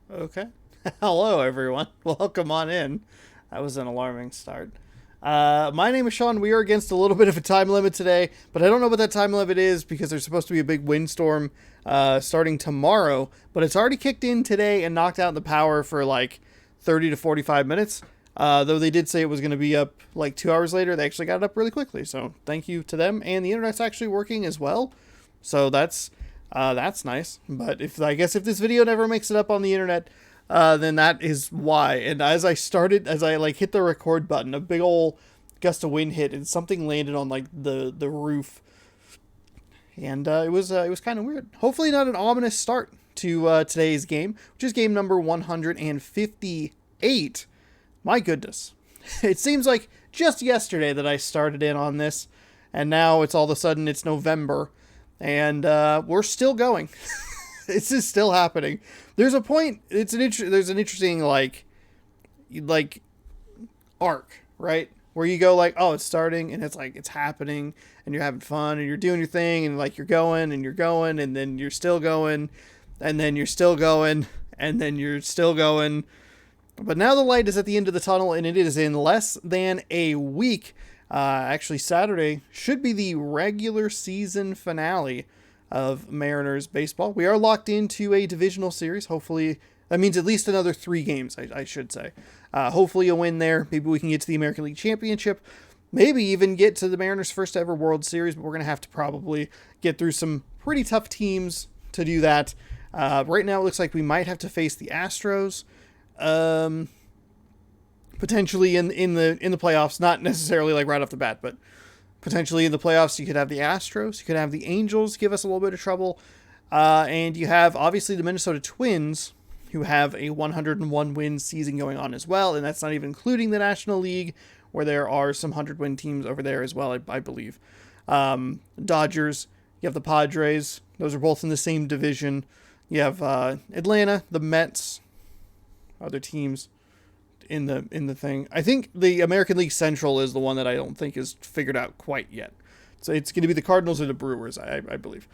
Okay. Hello, everyone. Welcome on in. That was an alarming start. My name is Sean. We are against a little bit of a time limit today, but I don't know what that time limit is because there's supposed to be a big windstorm starting tomorrow, but it's already kicked in today and knocked out the power for like 30 to 45 minutes. Though they did say it was going to be up like 2 hours later, they actually got it up really quickly. So thank you to them. And the internet's actually working as well. So that's nice. But if I guess if this video never makes it up on the internet, then that is why. And as I like hit the record button, a big old gust of wind hit and something landed on like the roof, and it was kind of weird. Hopefully, not an ominous start to today's game, which is game number 158. My goodness, it seems like just yesterday that I started in on this, and now it's all of a sudden it's November, and we're still going. This is still happening. There's a point. There's an interesting like arc, right? Where you go like, oh, it's starting, and it's like it's happening, and you're having fun, and you're doing your thing, and like you're going, and you're going, and then you're still going, and then you're still going, and then you're still going. But now the light is at the end of the tunnel, and it is in less than a week. Actually, Saturday should be the regular season finale of Mariners baseball. We are locked into a divisional series. Hopefully, that means at least another 3 games, I should say. Hopefully, a win there. Maybe we can get to the American League Championship. Maybe even get to the Mariners' first ever World Series, but we're going to have to probably get through some pretty tough teams to do that. Right now, it looks like we might have to face the Astros. Potentially in the playoffs, not necessarily like right off the bat, but potentially in the playoffs, you could have the Astros, you could have the Angels give us a little bit of trouble, and you have obviously the Minnesota Twins, who have a 101 win season going on as well, and that's not even including the National League, where there are some 100-win teams over there as well, I believe. Dodgers, you have the Padres; those are both in the same division. You have Atlanta, the Mets, other teams in the thing. I think the American League Central is the one that I don't think is figured out quite yet. So it's going to be the Cardinals or the Brewers, I believe.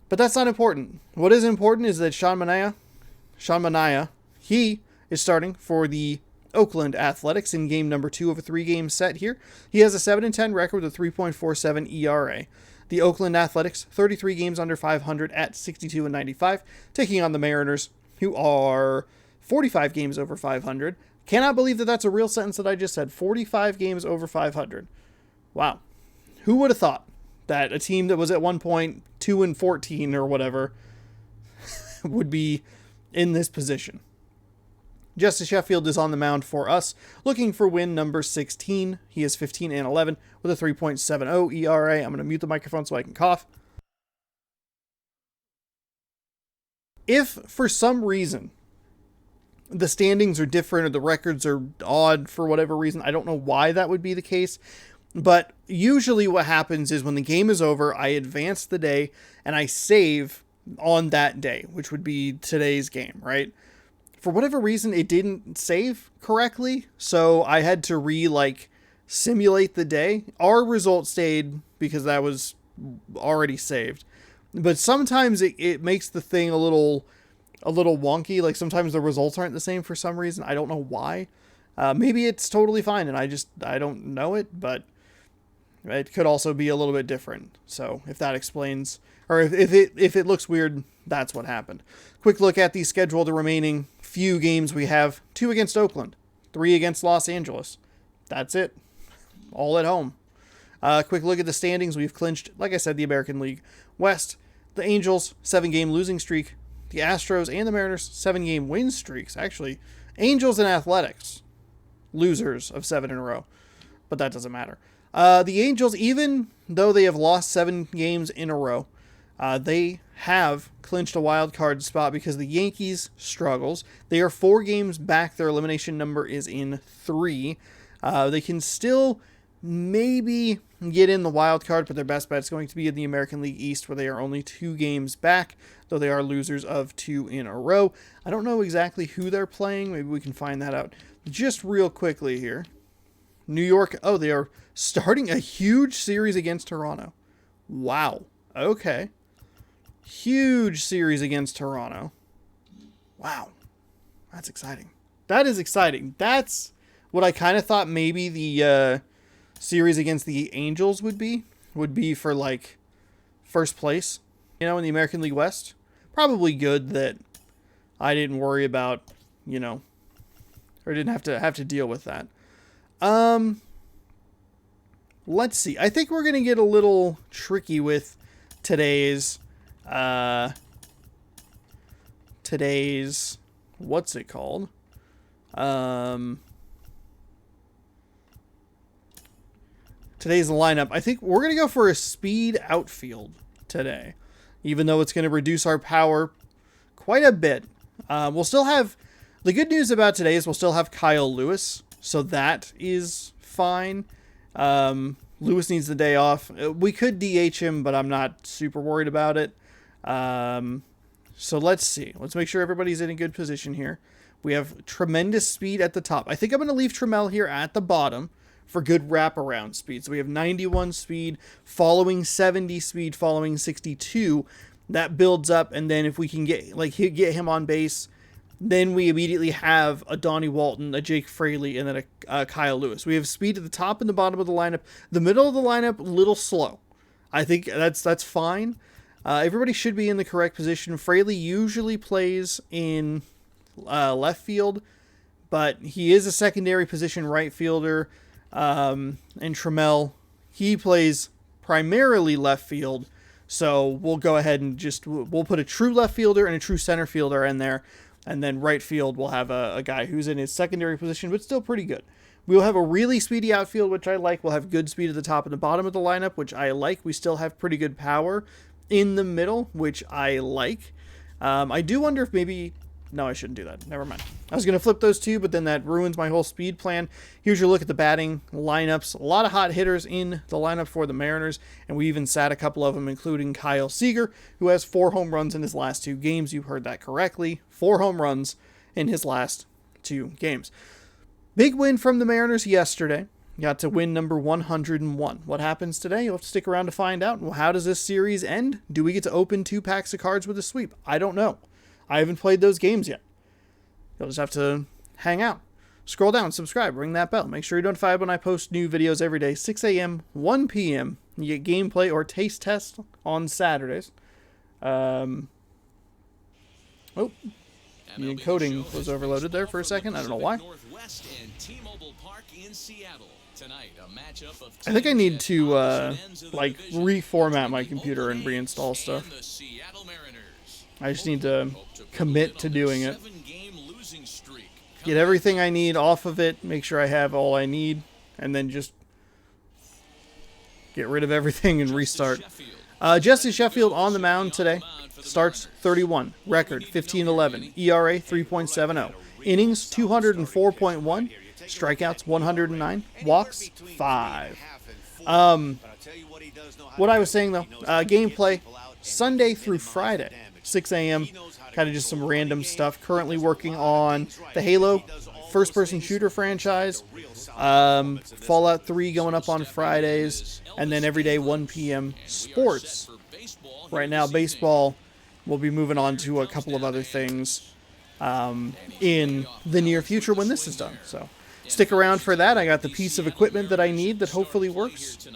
But that's not important. What is important is that Sean Manaea, he is starting for the Oakland Athletics in game number 2 of a 3-game set here. He has a 7-10 record with a 3.47 ERA. The Oakland Athletics, 33 games under 500 at 62-95, taking on the Mariners, who are 45 games over 500. Cannot believe that that's a real sentence that I just said. 45 games over 500. Wow. Who would have thought that a team that was at one point 2-14 or whatever would be in this position? Justice Sheffield is on the mound for us, looking for win number 16. He is 15-11 with a 3.70 ERA. I'm going to mute the microphone so I can cough. If for some reason the standings are different or the records are odd for whatever reason, I don't know why that would be the case, but usually what happens is when the game is over, I advance the day and I save on that day, which would be today's game, right? For whatever reason, it didn't save correctly, so I had to simulate the day. Our result stayed because that was already saved, but sometimes it makes the thing a little wonky. Like sometimes the results aren't the same for some reason. I don't know why. Maybe it's totally fine and I don't know it, but it could also be a little bit different. So if that explains, or if it looks weird, that's what happened. Quick look at the schedule. The remaining few games we have: 2 against Oakland, 3 against Los Angeles. That's it. All at home. Quick look at the standings. We've clinched, like I said, the American League West. The Angels, 7-game losing streak. The Astros and the Mariners, 7-game win streaks. Actually, Angels and Athletics, losers of 7 in a row. But that doesn't matter. The Angels, even though they have lost 7 games in a row, they have clinched a wild card spot because the Yankees struggles. They are 4 games back. Their elimination number is in 3. They can still maybe get in the wild card, but their best bet is going to be in the American League East, where they are only 2 games back, though they are losers of 2 in a row. I don't know exactly who they're playing. Maybe we can find that out just real quickly here. New York, they are starting a huge series against Toronto. Wow. Okay. Huge series against Toronto. Wow. That's exciting. That is exciting. That's what I kind of thought maybe the series against the Angels would be for like first place, you know, in the American League West. Probably good that I didn't worry about, you know, or didn't have to deal with that. Let's see. I think we're going to get a little tricky with today's what's it called? Today's lineup. I think we're going to go for a speed outfield today, even though it's going to reduce our power quite a bit. We'll still have, the good news about today is we'll still have Kyle Lewis, so that is fine. Lewis needs the day off. We could DH him, but I'm not super worried about it. So let's see. Let's make sure everybody's in a good position here. We have tremendous speed at the top. I think I'm going to leave Trammell here at the bottom for good wraparound speed. So we have 91 speed, following 70 speed, following 62. That builds up, and then if we can get him on base, then we immediately have a Donnie Walton, a Jake Fraley, and then a Kyle Lewis. We have speed at the top and the bottom of the lineup. The middle of the lineup, a little slow. I think that's fine. Everybody should be in the correct position. Fraley usually plays in left field, but he is a secondary position right fielder. And Trammell, he plays primarily left field. So we'll go ahead and we'll put a true left fielder and a true center fielder in there. And then right field, we'll have a guy who's in his secondary position, but still pretty good. We'll have a really speedy outfield, which I like. We'll have good speed at the top and the bottom of the lineup, which I like. We still have pretty good power in the middle, which I like. I do wonder if maybe... No, I shouldn't do that. Never mind. I was going to flip those two, but then that ruins my whole speed plan. Here's your look at the batting lineups. A lot of hot hitters in the lineup for the Mariners, and we even sat a couple of them, including Kyle Seager, who has 4 home runs in his last 2 games. You heard that correctly. 4 home runs in his last 2 games. Big win from the Mariners yesterday. Got to win number 101. What happens today? You'll have to stick around to find out. Well, how does this series end? Do we get to open 2 packs of cards with a sweep? I don't know. I haven't played those games yet. You'll just have to hang out. Scroll down, subscribe, ring that bell. Make sure you're notified when I post new videos every day, 6 a.m., 1 p.m. You get gameplay or taste tests on Saturdays. The encoding was overloaded there for a second. I don't know why. I think I need to reformat my computer and reinstall stuff. I just need to commit to doing it. Get everything I need off of it, make sure I have all I need, and then just get rid of everything and restart. Justus Sheffield on the mound today. Starts 31. Record 15-11. ERA 3.70. Innings 204.1. Strikeouts 109. Walks 5. What I was saying though, gameplay Sunday through Friday. 6 a.m. Kind of just some random stuff. Currently working on the Halo first-person shooter franchise. Fallout 3 going up on Fridays. And then every day 1 p.m. sports. Right now, baseball. We'll be moving on to a couple of other things in the near future when this is done. So stick around for that. I got the piece of equipment that I need that hopefully works.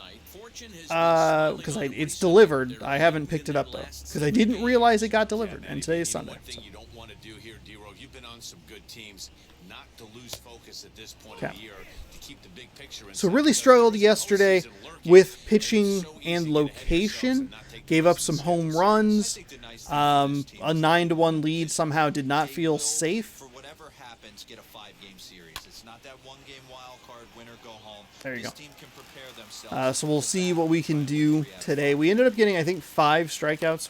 Because it's delivered. I haven't picked it up though, because I didn't realize it got delivered, and today is Sunday. So. Okay. So really struggled yesterday with pitching and location. Gave up some home runs. A 9-1 lead somehow did not feel safe. There you go. So we'll see what we can do today. We ended up getting, I think, 5 strikeouts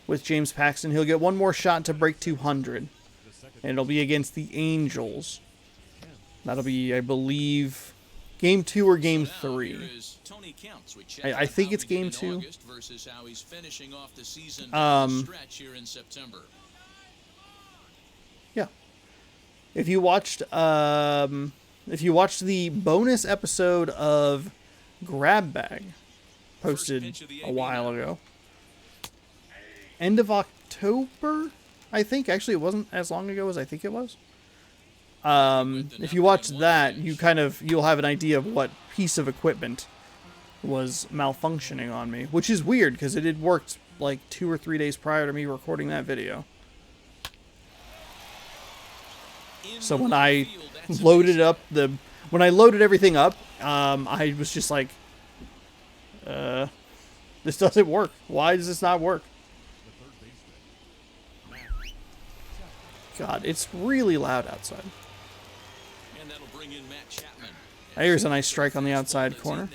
with James Paxton. He'll get one more shot to break 200, and it'll be against the Angels. That'll be, I believe, Game 2 or Game 3. I think it's Game 2. Yeah. If you watched the bonus episode of Grab Bag, posted a while ago, end of October, I think. Actually, it wasn't as long ago as I think it was. If you watch that, you'll have an idea of what piece of equipment was malfunctioning on me, which is weird because it had worked like 2 or 3 days prior to me recording that video. So when I loaded everything up, I was just like, this doesn't work. Why does this not work? God, it's really loud outside. Here's a nice strike on the outside corner.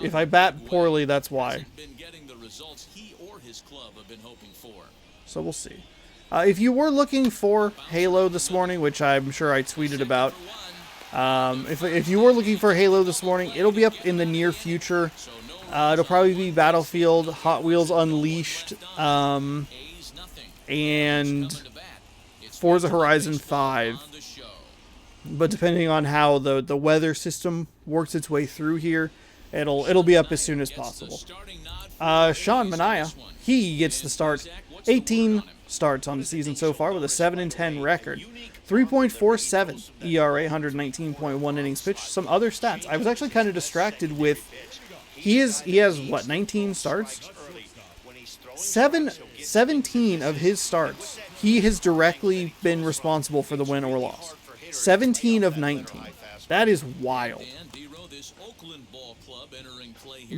If I bat poorly, that's why. So we'll see. If you were looking for Halo this morning, which I'm sure I tweeted about, if you were looking for Halo this morning, it'll be up in the near future. It'll probably be Battlefield, Hot Wheels Unleashed, and Forza Horizon 5. But depending on how the weather system works its way through here, it'll be up as soon as possible. Sean Manaea, he gets the start. 18 starts on the season so far with a 7-10 record. 3.47 ERA, 119.1 innings pitched. Some other stats. I was actually kind of distracted with he has what, 19 starts? 17 of his starts, he has directly been responsible for the win or loss. 17 of 19. That is wild.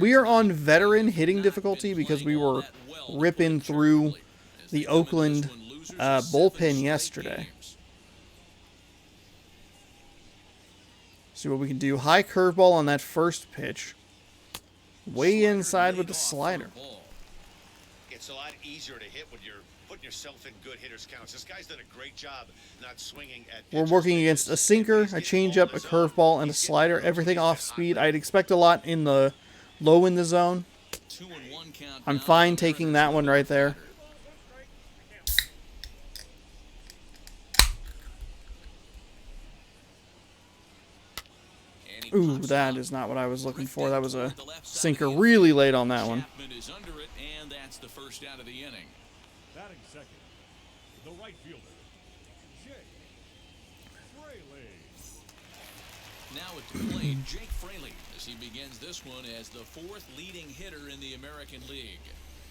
We are on veteran hitting difficulty because we were ripping through the Oakland bullpen yesterday. See what we can do. High curveball on that first pitch. Way inside with the slider. It's a lot easier to hit when you're putting yourself in good hitters counts. This guy's done a great job not swinging at pitches. We're working against a sinker, a changeup, a curveball, and a slider. Everything off speed. I'd expect a lot in the low in the zone. I'm fine taking that one right there. Ooh, that is not what I was looking for. That was a sinker really late on that one. Batting second, the right fielder, Jake Fraley. Now at the plate, Jake Fraley, as he begins this one as the 4th leading hitter in the American League.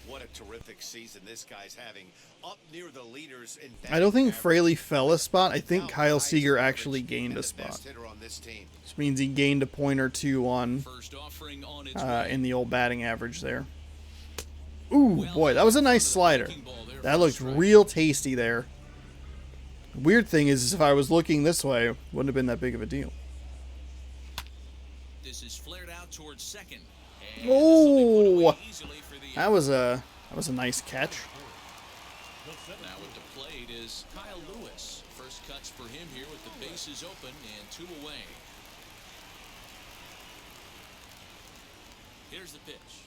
What a terrific season this guy's having, up near the leaders in I don't think Fraley fell a spot. I think Kyle Seager actually gained a spot. Which means he gained a point or two on in the old batting average there. Ooh, boy, that was a nice slider. That looked real tasty there. The weird thing is, if I was looking this way, it wouldn't have been that big of a deal. This is flared out towards second. Oh, that was a nice catch. Now at the plate is Kyle Lewis. First cuts for him here with the bases open and 2 away. Here's the pitch.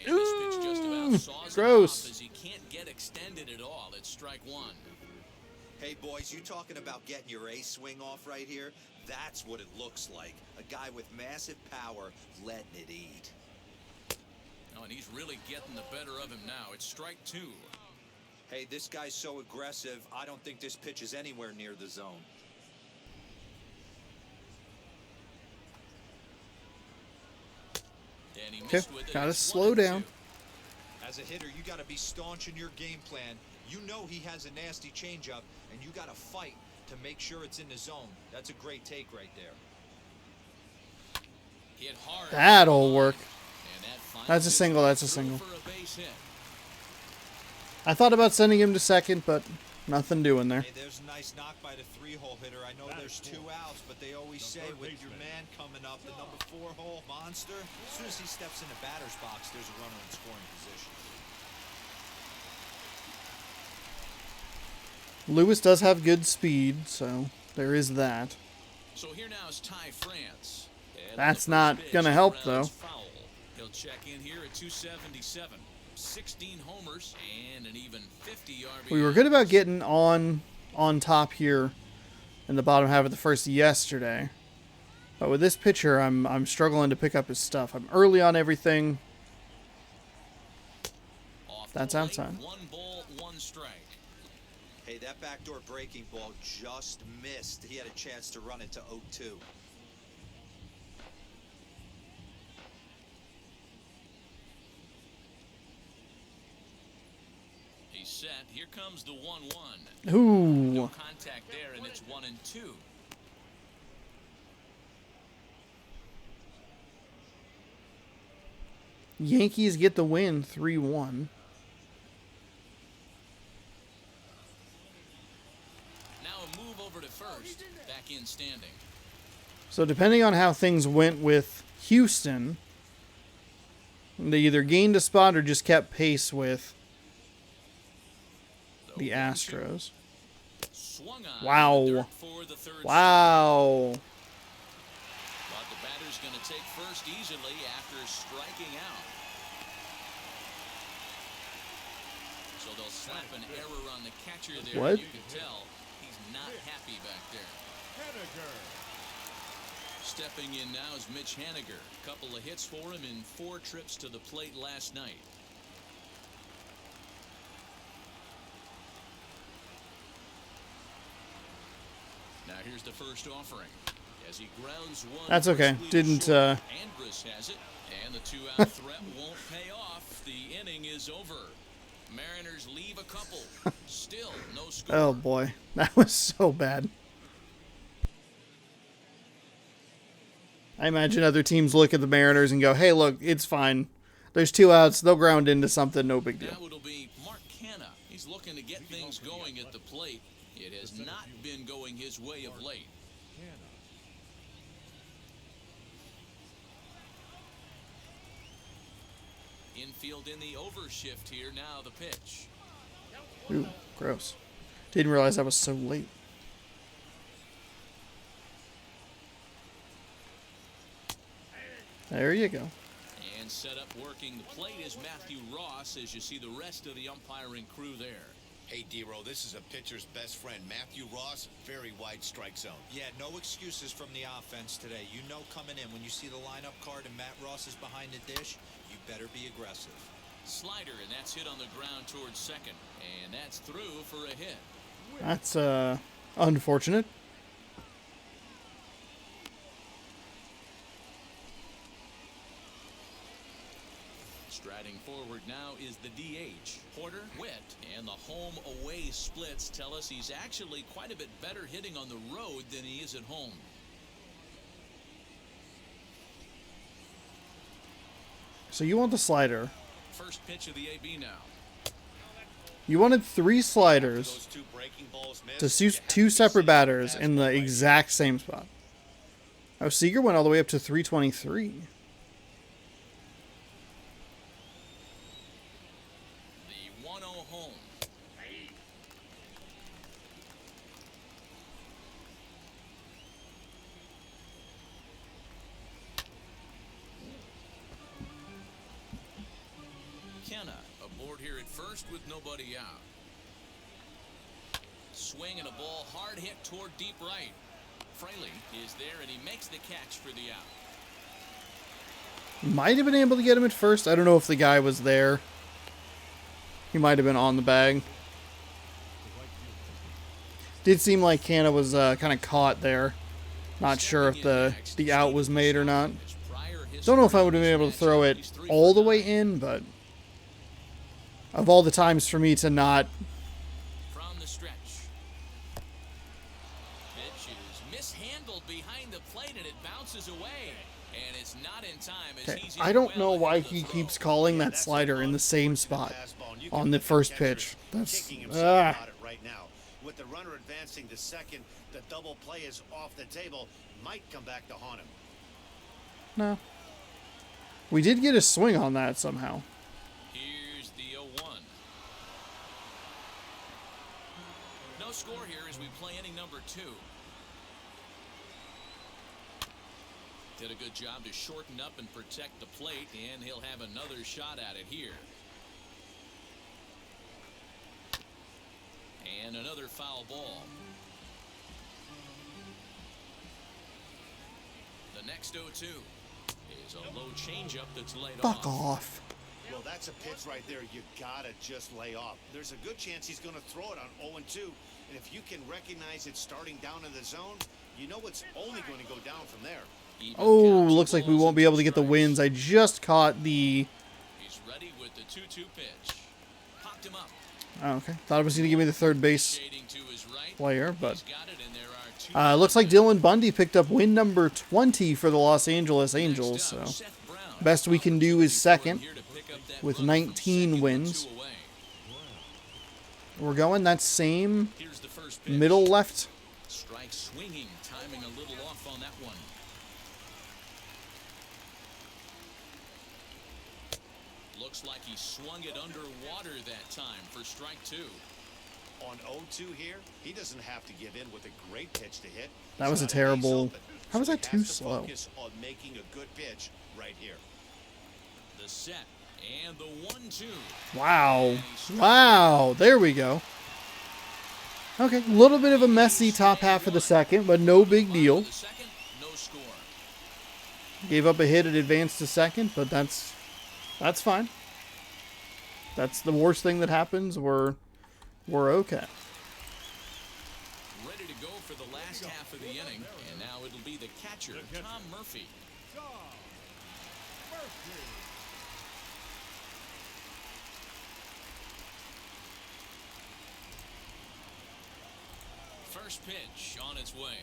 And this pitch just about saws him off as he can't get extended at all. It's strike 1. Hey, boys, you talking about getting your ace swing off right here? That's what it looks like. A guy with massive power letting it eat. Oh, and he's really getting the better of him now. It's strike 2. Hey, this guy's so aggressive, I don't think this pitch is anywhere near the zone. Okay, gotta slow down. As a hitter, you gotta be staunch in your game plan. You know he has a nasty changeup, and you gotta fight to make sure it's in the zone. That's a great take right there. Hit hard. That'll work. That That's a single, that's a single. for a base hit. I thought about sending him to second, but nothing doing there. Hey, there's a nice knock by the 3-hole hitter. I know there's 2 outs, but they always say with your man coming up, the number 4-hole monster, as soon as he steps in the batter's box, there's a runner in scoring position. Lewis does have good speed, so there is that. So here now is Ty France. And That's on the not first gonna pitch, help, grounds though. foul. He'll check in here at 277. 16 homers and an even 50 RBI. We were good about getting on top here in the bottom half of the first yesterday. But with this pitcher, I'm struggling to pick up his stuff. I'm early on everything. That's Plate, outside. 1 ball, 1 strike. Hey, that backdoor breaking ball just missed. He had a chance to run it to 0-2. He's set. Here comes the 1-1. Ooh. No contact there, and it's 1-2. Yankees get the win 3-1. Now a move over to first. Back in standing. So depending on how things went with Houston, they either gained a spot or just kept pace with the Astros. Swung on. Wow. in the dirt for the third Wow. strike. But the batter's going to take first easily after striking out. So they'll slap an error on the catcher there. What? You can tell he's not happy back there. Henniger. Stepping in now is Mitch Haniger. Couple of hits for him in 4 trips to the plate last night. Now here's the first offering. As he grounds one. That's okay. first lead Didn't, short. Andrus has it. And the 2-out threat won't pay off. The inning is over. Mariners leave a couple. Still no score. Oh boy. That was so bad. I imagine other teams look at the Mariners and go, hey, look, it's fine. There's 2 outs. They'll ground into something. No big deal. Now it'll be Mark Canha. He's looking to get things going at the plate. It has not been going his way of late. Infield in the overshift here. Now the pitch. Ooh, gross. Didn't realize I was so late. There you go. And set up working the plate is Matthew Ross as you see the rest of the umpiring crew there. Hey, D-Row, this is a pitcher's best friend. Matthew Ross, very wide strike zone. Yeah, no excuses from the offense today. You know coming in when you see the lineup card and Matt Ross is behind the dish, you better be aggressive. Slider, and that's hit on the ground towards second. And that's through for a hit. That's unfortunate. Striding forward now is the DH. Porter, Witt, and the home-away splits tell us he's actually quite a bit better hitting on the road than he is at home. So you want the slider. First pitch of the AB now. You wanted 3 sliders Those 2 breaking balls missed. to suit You have 2 to separate see batters the in the fastball right. exact same spot. Oh, Seager went all the way up to 323. The 1-0 home. Kenna aboard here at first with nobody out. Swing and a ball hard hit toward deep right. Fraley is there and he makes the catch for the out. Might have been able to get him at first. I don't know if the guy was there. He might have been on the bag. Did seem like Canna was kind of caught there. Not sure if the out was made or not. Don't know if I would have been able to throw it all the way in, but of all the times for me to not... From the stretch. Pitch is mishandled behind the plate and it bounces away. And it's not in time as Okay, he's I don't know why he keeps calling that slider in the same spot on the first pitch. That's... Kicking himself about it right now. With the runner advancing to second, the double play is off the table. Might come back to haunt him. No. We did get a swing on that somehow. Here's the 0-1. No score here as we play inning number 2. Did a good job to shorten up and protect the plate, and he'll have another shot at it here. And another foul ball. The next 0-2 is a low changeup that's laid Fuck off. Well, that's a pitch right there you gotta just lay off. There's a good chance he's gonna throw it on 0-2, and if you can recognize it starting down in the zone, you know it's only going to go down from there. Oh, looks like we won't be able to get the wins. I just caught the... He's ready with the 2-2 pitch. Popped him up. Oh, okay. Thought it was going to give me the third base Shading to his right. player, He's but... got it, and there are two. Looks like Dylan Bundy picked up win number 20 for the Los Angeles Angels, so... Best we can do is second with 19 wins. We're going that same Here's the first pitch. middle left. Strike swinging, timing a little off on that one. Looks like he swung it underwater that time for strike 2. On 0-2 here, he doesn't have to give in with a great pitch to hit. That was a He's got terrible... base open, How was so that he too has to slow? focus on making a good pitch right here. The set and the 1-2. Wow. Wow. There we go. Okay, a little bit of a messy top half of the second, but no big deal. The second, no score. Gave up a hit and advanced to second, but that's fine. That's the worst thing that happens. We're okay. Ready to go for the last half of the inning, and now it'll be the catcher, Tom Murphy. Tom Murphy. First pitch on its way.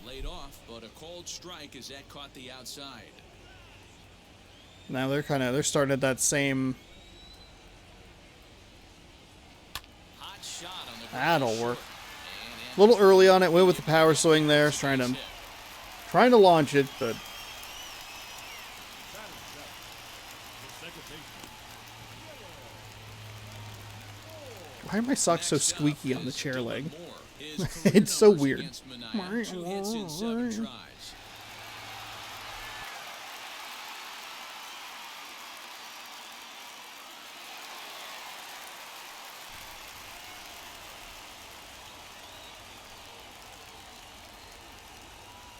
Laid off, but a cold strike as that caught the outside. Now they're starting at that same... Hot shot on the That'll ground work. short. A little early on it. Went with the power swing there. Trying to launch it, but... Batting second. The second baseman. Why are my socks so Next up squeaky on the is chair Dylan leg? Moore. His career It's so numbers weird. against Manaea, 2 hits in 7 tries.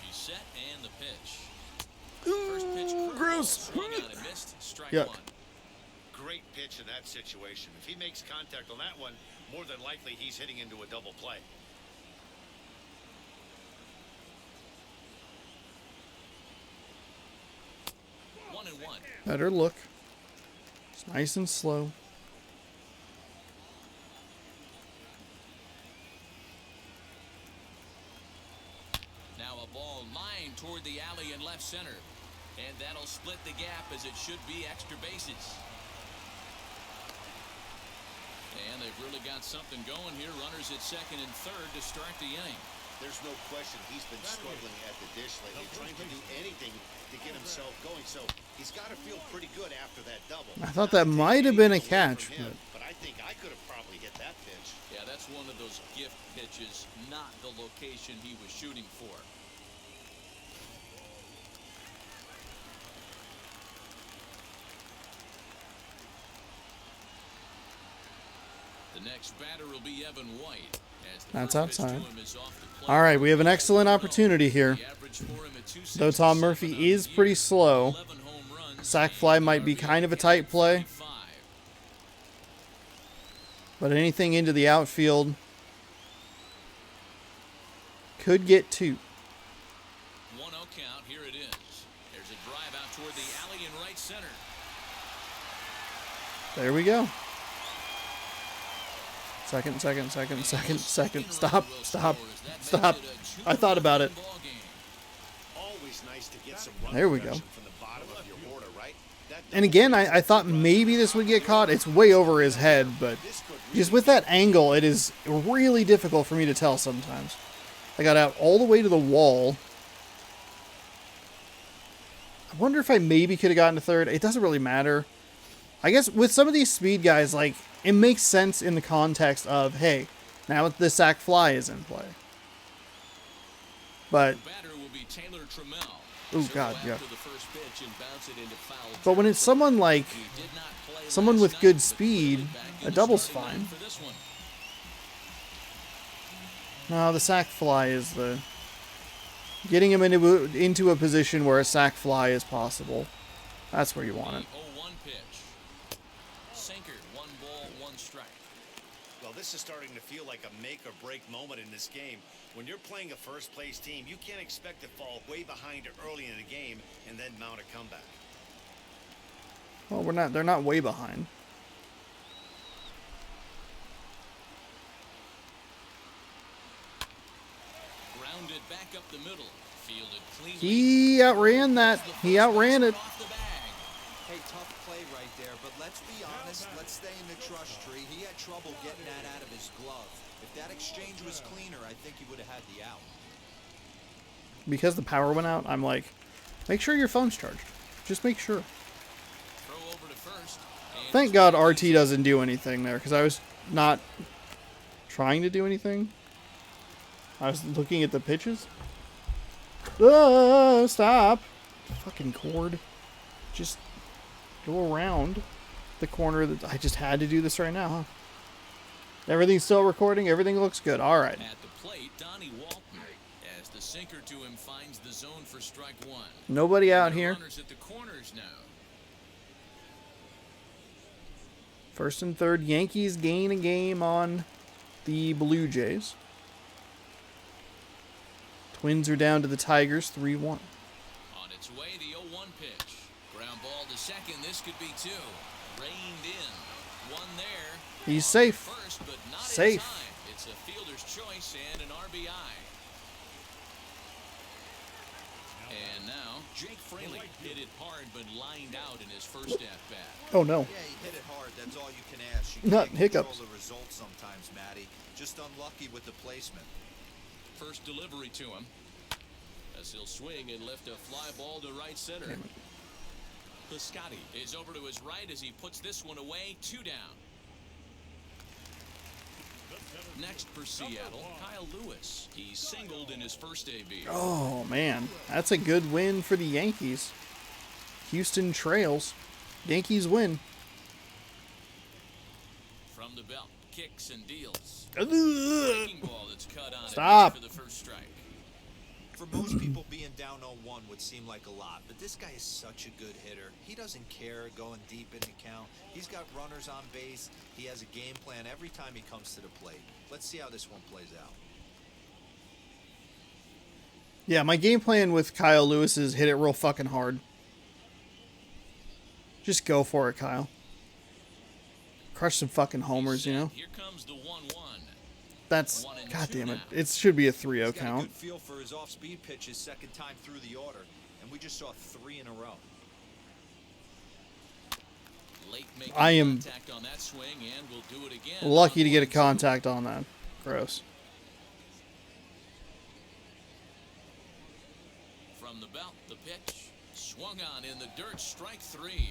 He's set and the pitch. First pitch curveball, gross. swung on and missed. Strike Yuck. 1. Great pitch in that situation. If he makes contact on that one, more than likely he's hitting into a double play. One and one. Better look. It's nice and slow. Now a ball lined toward the alley in left center. And that'll split the gap as it should be extra bases. And they've really got something going here. Runners at second and third to start the inning. There's no question he's been struggling at the dish lately, trying to do anything to get himself going. So he's got to feel pretty good after that double. I thought that might have been a catch, but I think I could have probably hit that pitch. Yeah, that's one of those gift pitches, not the location he was shooting for. The next batter will be Evan White. As the That's first pitch to outside. him is off the plate. All right, we have an excellent opportunity here. The average for him at 267 Though Tom Murphy on the is year, pretty slow, 11 home runs, sac fly and might be RBI kind of a count tight play. 45. But anything into the outfield could get 2. 1-0 count. Here it is. There's a drive out toward the alley in right center. There we go. Second. Stop. I thought about it. Always nice to get some run There we go. production from the bottom of your order, right? That And again, I thought maybe this would get caught. It's way over his head, but just with that angle, it is really difficult for me to tell sometimes. I got out all the way to the wall. I wonder if I maybe could have gotten to third. It doesn't really matter. I guess with some of these speed guys, like, it makes sense in the context of, hey, now the sac fly is in play. But, Batter will be Taylor Trammell. oh So god, after yeah. the first pitch and bounce it into foul But when it's someone like, He did not play someone last with night, good but speed, put it back in a the double's starting fine. line for this one. no, the sac fly is the... Getting him into a position where a sac fly is possible. That's where you want it. 0-1 pitch. Sinker, 1 ball, 1 strike. Well, this is starting to feel like a make or break moment in this game. When you're playing a first place team, you can't expect to fall way behind early in the game and then mount a comeback. Well, we're not. They're not way behind. Grounded back up the middle. Fielded cleanly. He outran that. He outran it. Off the bag. Hey, tough play right there, but let's be honest. Let's stay in the trust tree. He had trouble getting that out of his glove. If that exchange was cleaner, I think he would have had the out. Because the power went out, I'm like, make sure your phone's charged. Just make sure. Throw over to first. And Thank God RT doesn't do anything there, because I was not trying to do anything. I was looking at the pitches. Oh, stop. Fucking cord. Just go around the corner. That I just had to do this right now, huh? Everything's still recording. Everything looks good. All right. At the plate, Donnie Walton, as the sinker to him finds the zone for strike 1. Nobody out The here. runners at the corners now. First and third. Yankees gain a game on the Blue Jays. Twins are down to the Tigers 3-1. On its way, the 0-1 pitch. Ground ball to second. This could be 2. Reined in. 1 there. He's safe. First, but not Safe. in time. It's a fielder's choice and an RBI. And now, Jake Fraley hit it hard but lined out in his first at-bat. Oh, no. Yeah, he hit it hard. That's all you can ask. You Not can't hiccups. control the results sometimes, Matty. Just unlucky with the placement. First delivery to him. As he'll swing and lift a fly ball to right center. Piscotty is over to his right as he puts this one away. 2 down. Next for Seattle, Kyle Lewis. He singled in his first AB. Oh, man. That's a good win for the Yankees. Houston trails. Yankees win. From the belt, kicks and deals. Ugh. Breaking ball that's cut on. Stop. For the first strike. For most people, being down 0-1 would seem like a lot, but this guy is such a good hitter. He doesn't care going deep in the count. He's got runners on base. He has a game plan every time he comes to the plate. Let's see how this one plays out. Yeah, my game plan with Kyle Lewis is hit it real fucking hard. Just go for it, Kyle. Crush some fucking homers, you know? Here comes the 1-1. That's... 1 and God 2 damn it. now. It should be a 3-0 He's got a count. good feel for his off-speed pitches second time through the order, and we just saw 3 in a row. Late making I am contact on that swing and will do it again. lucky to get a 1-2. contact on that. Gross. From the belt, the pitch. Swung on in the dirt, strike 3.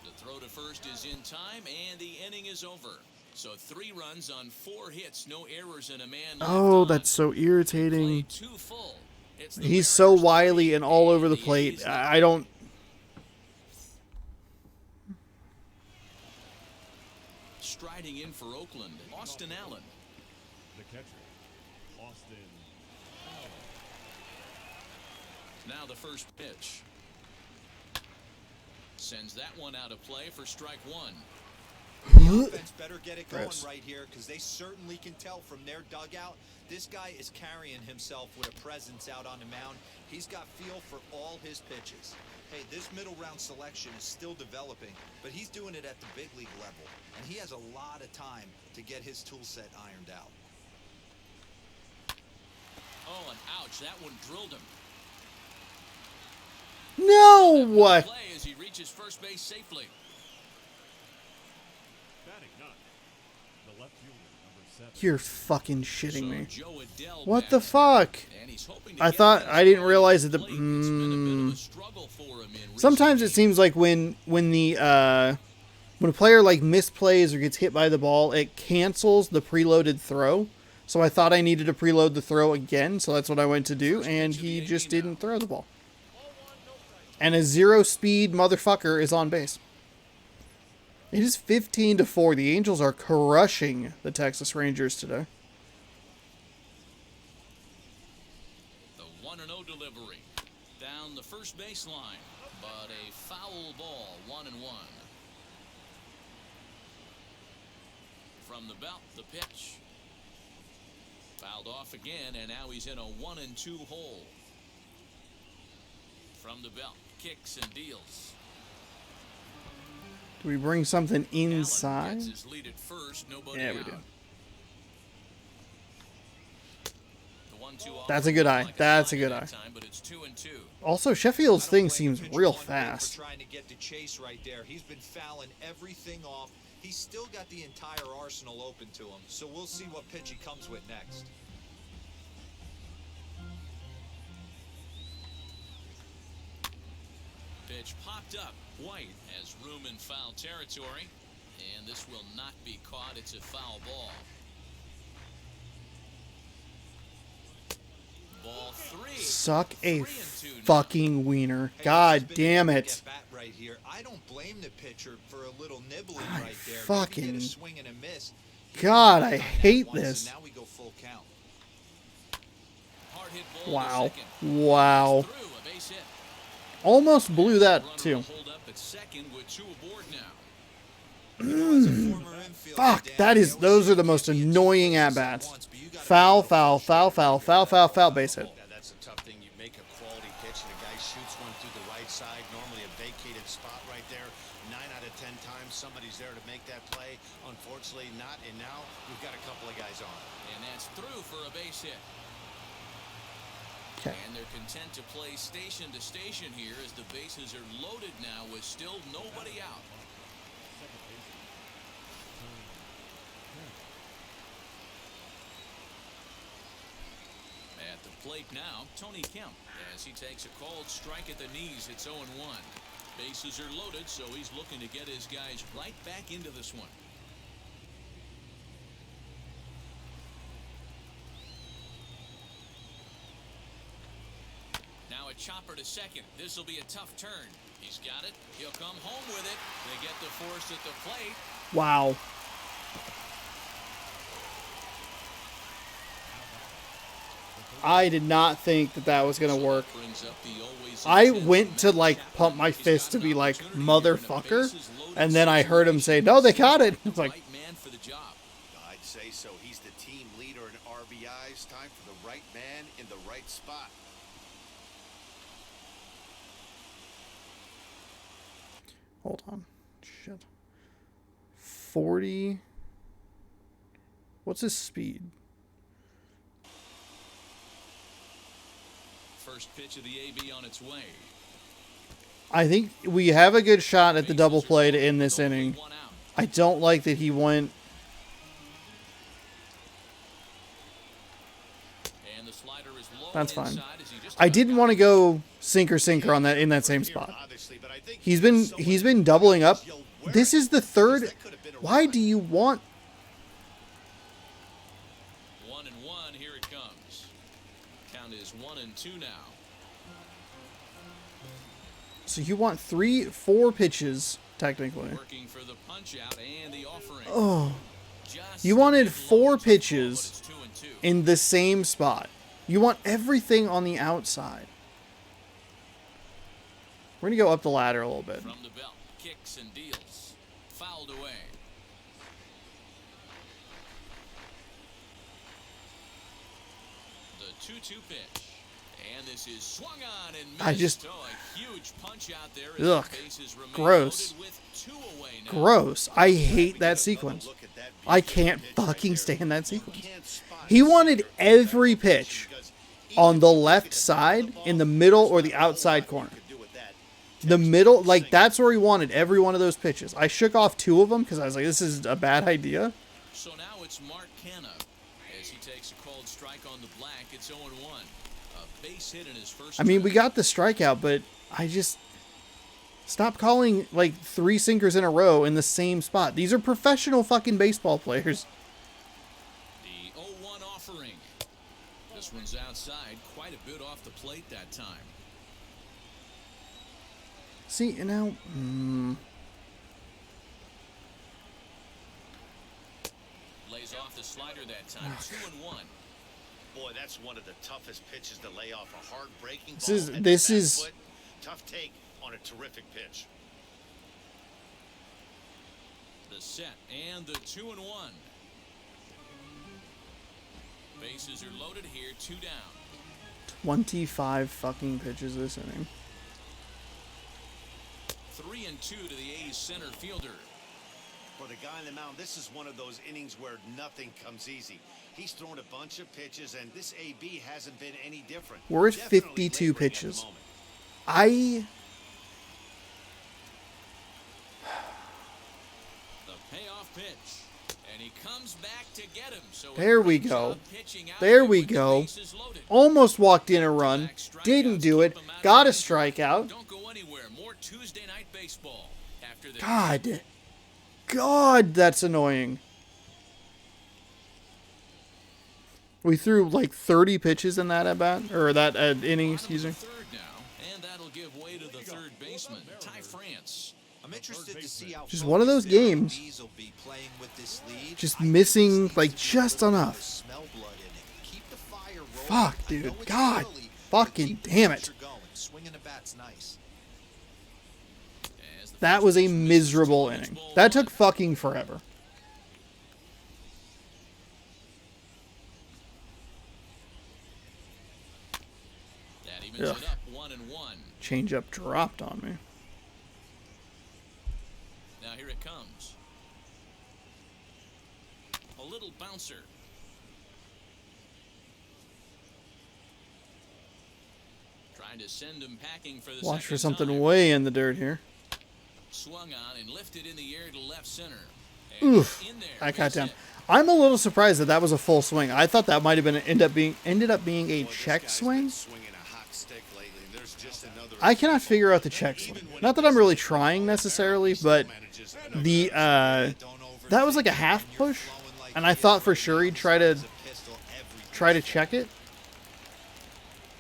The throw to first is in time, and the inning is over. So 3 runs on 4 hits, no errors, and a man left Oh, on. that's so irritating. Play 2 full. It's the He's so Mariners wily 3 and all over the and plate. A's I don't... Striding in for Oakland, Austin Allen. The catcher, Austin. Now the first pitch. Sends that one out of play for strike 1. The offense better get it going Gross. right here, because they certainly can tell from their dugout this guy is carrying himself with a presence out on the mound. He's got feel for all his pitches. Hey, this middle round selection is still developing, but he's doing it at the big league level, and he has a lot of time to get his tool set ironed out. Oh, and ouch, that one drilled him. No! What? Play as he reaches first base safely. Batting ninth, the left fielder, number 7. You're fucking shitting So me. Joe Adele What back the in. fuck? And he's hoping to I get thought... things I didn't going realize at that the the... plate. It's been a bit of a struggle for him in Sometimes it recent seems like when the when a player like misplays or gets hit by the ball, it cancels the preloaded throw. So I thought I needed to preload the throw again, so that's what I went to do, and he just didn't throw the ball. And a 0-speed motherfucker is on base. It is 15-4. The Angels are crushing the Texas Rangers today. The 1-0 delivery. Down the first baseline. But a foul ball, 1-1. From the belt, the pitch. Fouled off again, and now he's in a 1-2 hole. From the belt, kicks and deals. Do we bring something Allen inside? gets his lead at first, nobody Yeah, we out. do. The 1-2 off That's a good eye. like That's a slider good that eye. time, but it's 2-2. Also, Sheffield's I don't thing blame seems the pitcher real one bit fast. For trying to get to Chase right there. He's been fouling everything off. He's still got the entire arsenal open to him. So we'll see what pitch he comes with next. Pitch popped up. White has room in foul territory. And this will not be caught. It's a foul ball. Ball 3. Suck a 3-2 now. fucking wiener. Hey, God this has been a damn good it. get-bat right here. I don't blame the pitcher for a little nibbling I right there. fucking- Maybe get a swing and a miss. He God, only I done that hate once, this. and now we go full count. Hard hit ball Wow. to second. Wow. Through a base hit. Almost blew that Runner too. will hold up at second with 2 aboard now. As a former infielder, Fuck, Dan, that they is, always those say are the you most can't be in two annoying places at at bats. once, but you gotta Foul, be foul, foul, foul, foul, foul, foul, base hit. Yeah, that's a tough thing. You make a quality pitch and a guy shoots one through the right side, normally a vacated spot right there. 9 out of 10 times somebody's there to make that play. Unfortunately not, and now we've got a couple of guys on. And that's through for a base hit. Okay. And they're content to play station to station here as the bases are loaded now with still nobody out. At the plate now, Tony Kemp, as he takes a called strike at the knees. It's 0-1. Bases are loaded, so he's looking to get his guys right back into this one. Now a chopper to second. This will be a tough turn. He's got it. He'll come home with it. They get the force at the plate. Wow. I did not think that that was going to work. Brings up the always I intense went to Matt like Chapman. pump my He's fist got to be an like, opportunity here in a motherfucker. bases-loaded And then I heard him say, no, they caught it. It's like, Right man for the job. I'd say so. He's the team leader in RBIs. Time for the right man in the right spot. hold on. Shit. 40. What's his speed? First pitch of the AB on its way. I think we have a good shot at the double play to end this Only inning. one out. I don't like that he went. And the slider is low That's fine. inside as he just I about didn't got want to it. go sinker on that in that same Here, spot. obviously, but I think He's been doubling up. Yo, where- This is the third. That could have been a Why run. do you want? 1-1. Here it comes. Count is 1-2 now. So you want 3-4 pitches technically. Working for the punch out and the offering. Oh, Just you a wanted bit 4 low to the ball, pitches but it's 2-2. in the same spot. You want everything on the outside. We're gonna go up the ladder a little bit. From the belt, kicks and deals. Fouled away. The 2-2 pitch. And this is swung on and missed. I just- Oh, a huge punch out there as Ugh. the bases remain Gross. loaded with 2 away now. Gross. I hate that sequence. Look at that I beautiful can't pitch right fucking there. stand that You sequence. can't spot He a wanted sinker every better pitch because on even the if you left could side, hit the in the ball, middle, there's or the not a whole outside lot you corner. could do with that. The middle, like that's where he wanted every one of those pitches. I shook off 2 of them because I was like, this is a bad idea. So now it's Mark Canna as he takes a called strike on the black. It's 0-1. A base hit in his first. I mean, we trip. got the strikeout, but I just stop calling like 3 sinkers in a row in the same spot. These are professional fucking baseball players. The 0-1 offering. This one's outside, quite a bit off the plate that time. See, and now, Lays off the slider that time. 2-1. Boy, that's one of the toughest pitches to lay off a hard breaking This ball. is- at the this back is- foot. Tough take on a terrific pitch. The set and the 2-1. Bases are loaded here, 2 down. 25 fucking pitches this inning. 3-2 to the A's center fielder. For the guy on the mound, this is one of those innings where nothing comes easy. He's thrown a bunch of pitches, and this AB hasn't been any different. We're at Definitely 52 laboring at the pitches. moment. The payoff pitch. And he comes back to get him. So There we go. There we go. Almost walked in a run. Didn't do it. Got a strikeout. Don't go anywhere. More Tuesday night baseball after the God, that's annoying. We threw like 30 pitches in that at bat, or that inning, excuse me. third now, and that'll give way to the third baseman, Ty France. I'm interested to see how Just one of those focused their games. OBs will be playing with this lead. Just I think missing, this like, needs to be just a little bit enough. of smell blood in it. Keep the fire rolling. Fuck, I dude. know it's God. early, Fucking but keep the damn it. pressure going. Swinging the bat's nice. As the That first was a baseman miserable misses inning. ball That one. took fucking forever. That evens Ugh. it up 1-1. Changeup dropped on me. Now here it comes. A little bouncer. Trying to send him packing for the Watch for second something time. way in the dirt here. Swung on and lifted in the air to left center. And Oof. in there, I got base down. hit. I'm a little surprised that that was a full swing. I thought that might have been ended up being a Boy, this check guy's swing. been swinging a hot stick lately. There's just another I cannot example. figure out the check swing. Not that I'm really trying necessarily, but the that was like a half push, and I thought for sure he'd try to check it.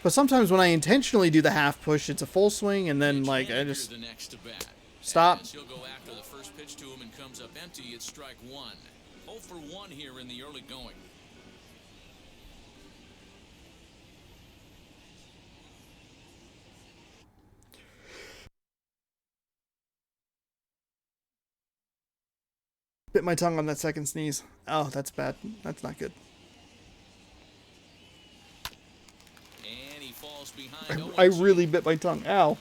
But sometimes when I intentionally do the half push, it's a full swing, and then like I Manager just the next to bat. stop. As he'll go after the first pitch to him and comes up empty. It's strike one. 0 for 1 here in the early going. Bit my tongue on that second sneeze. Oh, that's bad. That's not good. And he falls behind. I 0-2. really bit my tongue. Ow.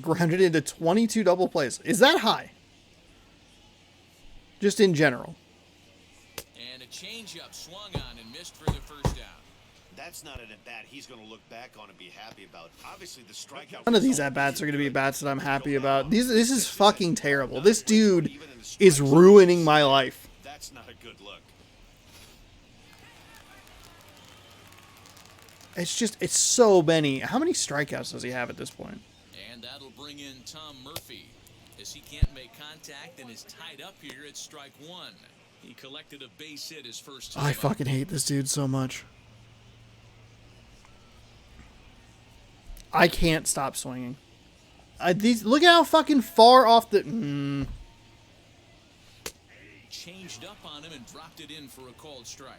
Grounded into 22 double plays. Is that high? Just in general. And a changeup swung on and missed for the first out. That's not an at-bat he's going to look back on and be happy about. Obviously, the strikeout. None of these at-bats are going to be bats that I'm happy about. This is fucking terrible. This dude is ruining my life. That's not a good look. It's so many. How many strikeouts does he have at this point? And that'll bring in Tom Murphy. As he can't make contact and is tied up here at strike one. He collected a base hit his first time I up. fucking hate this dude so much. I can't stop swinging. Look at how fucking far off the... Changed up on him and dropped it in for a called strike.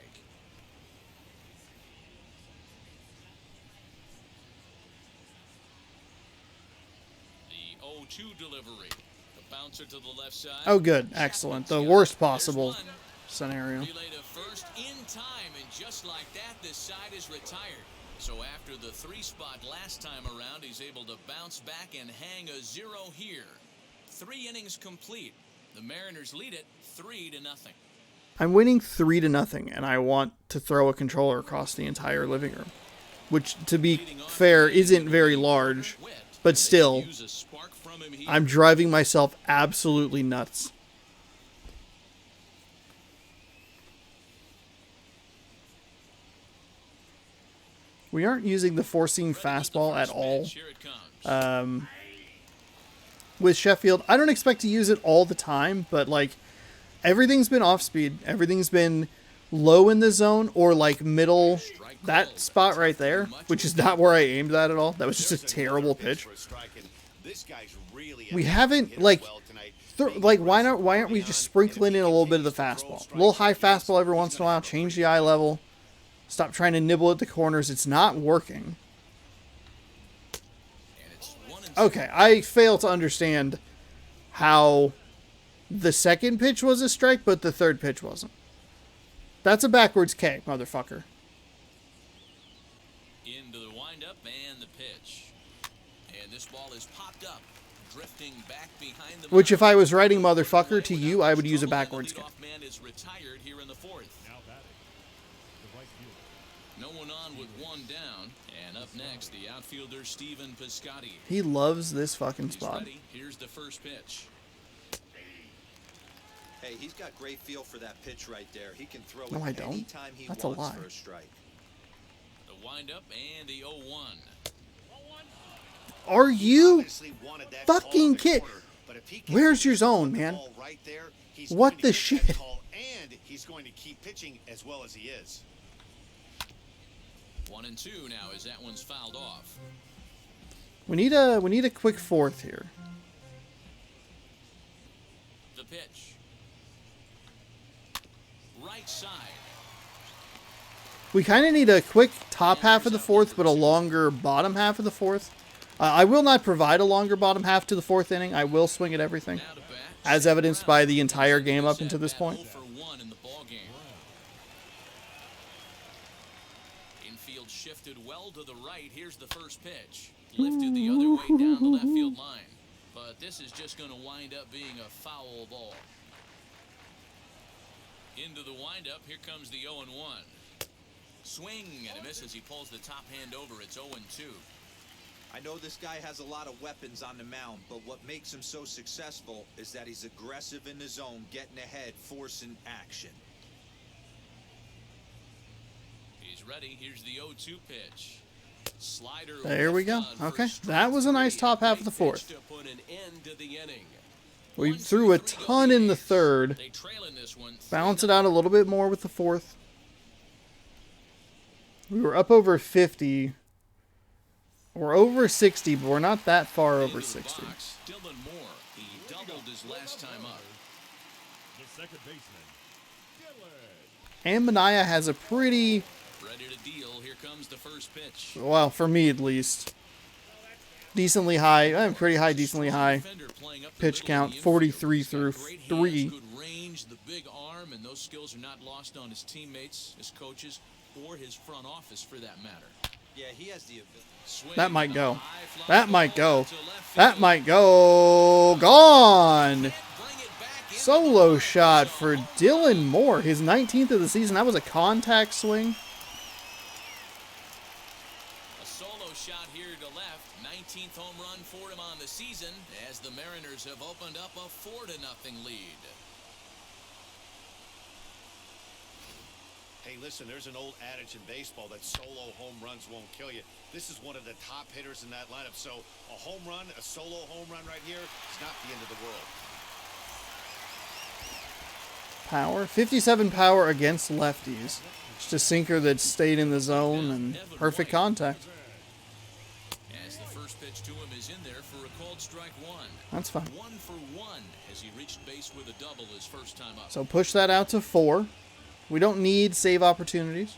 The 0-2 delivery. The bouncer to the left side. Oh, good. Excellent. The worst possible scenario. Relay to first in time, and just like that, this side is retired. So after the 3 spot last time around, he's able to bounce back and hang a 0 here. 3 innings complete. The Mariners lead it 3-0. I'm winning 3-0, and I want to throw a controller across the entire living room. Which, to be fair, isn't very large. But still, Use a spark from him here. I'm driving myself absolutely nuts. We aren't using the four-seam fastball at all Here it comes. with Sheffield. I don't expect to use it all the time, but like everything's been off speed. Everything's been low in the zone or like middle. That spot right there, which is not where I aimed that at all. That was just a terrible pitch. This guy's really We haven't like why aren't we just sprinkling in a little bit of the fastball? A little high fastball every once in a while, change the eye level. Stop trying to nibble at the corners. It's not working. Okay, I fail to understand how the second pitch was a strike, but the third pitch wasn't. That's a backwards K, motherfucker. Into the windup and the pitch. And this ball is popped up, drifting back behind the Which, if mound. I was writing motherfucker to you, I would use a backwards K. The leadoff man is retired here in the fourth. Now batting, the right fielder. No one on with one down. And up next, the outfielder, Stephen Piscotty. He loves this fucking He's spot. ready. Here's the first pitch. Hey, he's got great feel for that pitch right there. He can throw No, it I don't. anytime he That's a wants lie. for a strike. The windup and the 0-1. Are you Obviously wanted that call fucking in the kid? corner, but if he can Where's your put zone, the man? ball right there, he's What going to the get that shit? call, and he's going to keep pitching as well as he is. 1-2 now as that one's fouled off. We need a quick fourth here. The pitch. Right side. We kind of need a quick top half of the fourth, but a longer bottom half of the fourth. I will not provide a longer bottom half to the fourth inning. I will swing at everything, Now to bat. as evidenced by the entire game up until this point. 0 for 1 in the ball game. Infield shifted well to the right. Here's the first pitch. Lifted the other way down the left field line. But this is just going to wind up being a foul ball. Into the windup. Here comes the 0-1. Swing and a miss as he pulls the top hand over. It's 0-2. I know this guy has a lot of weapons on the mound, but what makes him so successful is that he's aggressive in the zone, getting ahead, forcing action. He's ready. Here's the 0-2 pitch. Slider. There we go. left on for Okay, strike that was a nice three. top half of the Big fourth. pitch to put an end to the inning. We 1, threw 2, a 3 ton in the go third. They trail in this one. Balance it out a little bit more with the fourth. We were up over 50. We're over 60, but we're not that far over 60. Dylan Moore. He doubled his last time up. The second baseman, Dylan. And Manaea has a pretty, Ready to deal. Here comes the first pitch. well, for me at least, decently high, pretty high, decently high Defender playing up the pitch middle of count, the infield. 43 He's got through great hands, 3. good range, the big arm, and those skills are not lost on his teammates, his coaches, or his front office for that matter. Yeah, he has the ability. Swing, That might go. high fly That might ball go. to left That field. might go. Gone. Bring it back into Solo the shot zone. for Dylan Moore, his 19th of the season. That was a contact swing. A solo shot here to left. 19th home run for him on the season as the Mariners have opened up a 4-0 lead. Hey, listen, there's an old adage in baseball that solo home runs won't kill you. This is one of the top hitters in that lineup. So a home run, a solo home run right here is not the end of the world. Power. 57 power against lefties. Just a sinker that stayed in the zone and perfect contact. As the first pitch to him is in there for a called strike one. That's fine. 1 for 1 as he reached base with a double his first time up. So push that out to 4. We don't need save opportunities.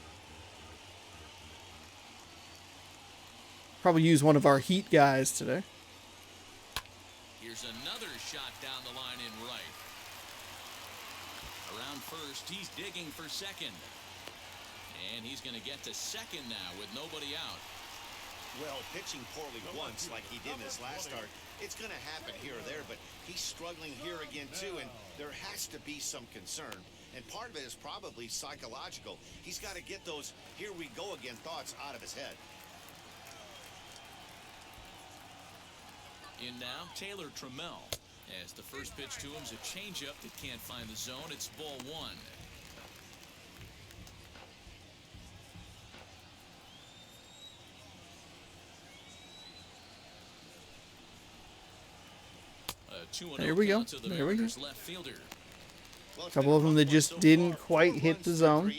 Probably use one of our heat guys today. Here's another shot down the line in right. Around first, he's digging for second. And he's going to get to second now with nobody out. Well, pitching poorly once like he did in his last start, it's going to happen here or there, but he's struggling here again too, and there has to be some concern. And part of it is probably psychological. He's got to get those here we go again thoughts out of his head. In now, Taylor Trammell. As the first pitch to him is a changeup that can't find the zone. It's ball 1. There we go. To the There we go. Mariners left fielder. Well, A couple of them that just didn't quite hit the zone.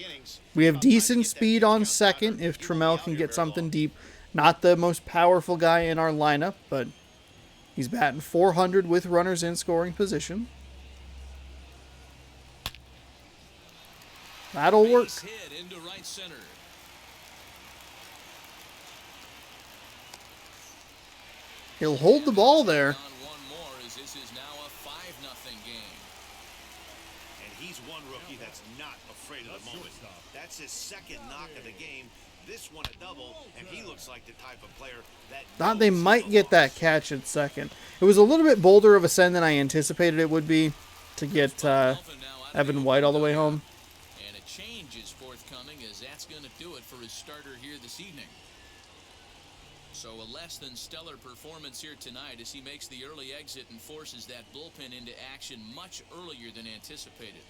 We have About time to decent get that speed pitch on count second louder. if He won't be Trammell out can here get very something long. deep. Not the most powerful guy in our lineup, but he's batting 400 with runners in scoring position. That'll work. Base hit into right center. He'll hold the ball there. On one more, as this is now a 5-0 game. And he's one rookie that's not afraid of the moment. That's his second knock of the game. This one a double, and he looks like the type of player that Thought they might get that catch at second. It was a little bit bolder of a send than I anticipated it would be to get Evan White all the way home. And a change is forthcoming, as that's going to do it for his starter here this evening. So a less than stellar performance here tonight as he makes the early exit and forces that bullpen into action much earlier than anticipated.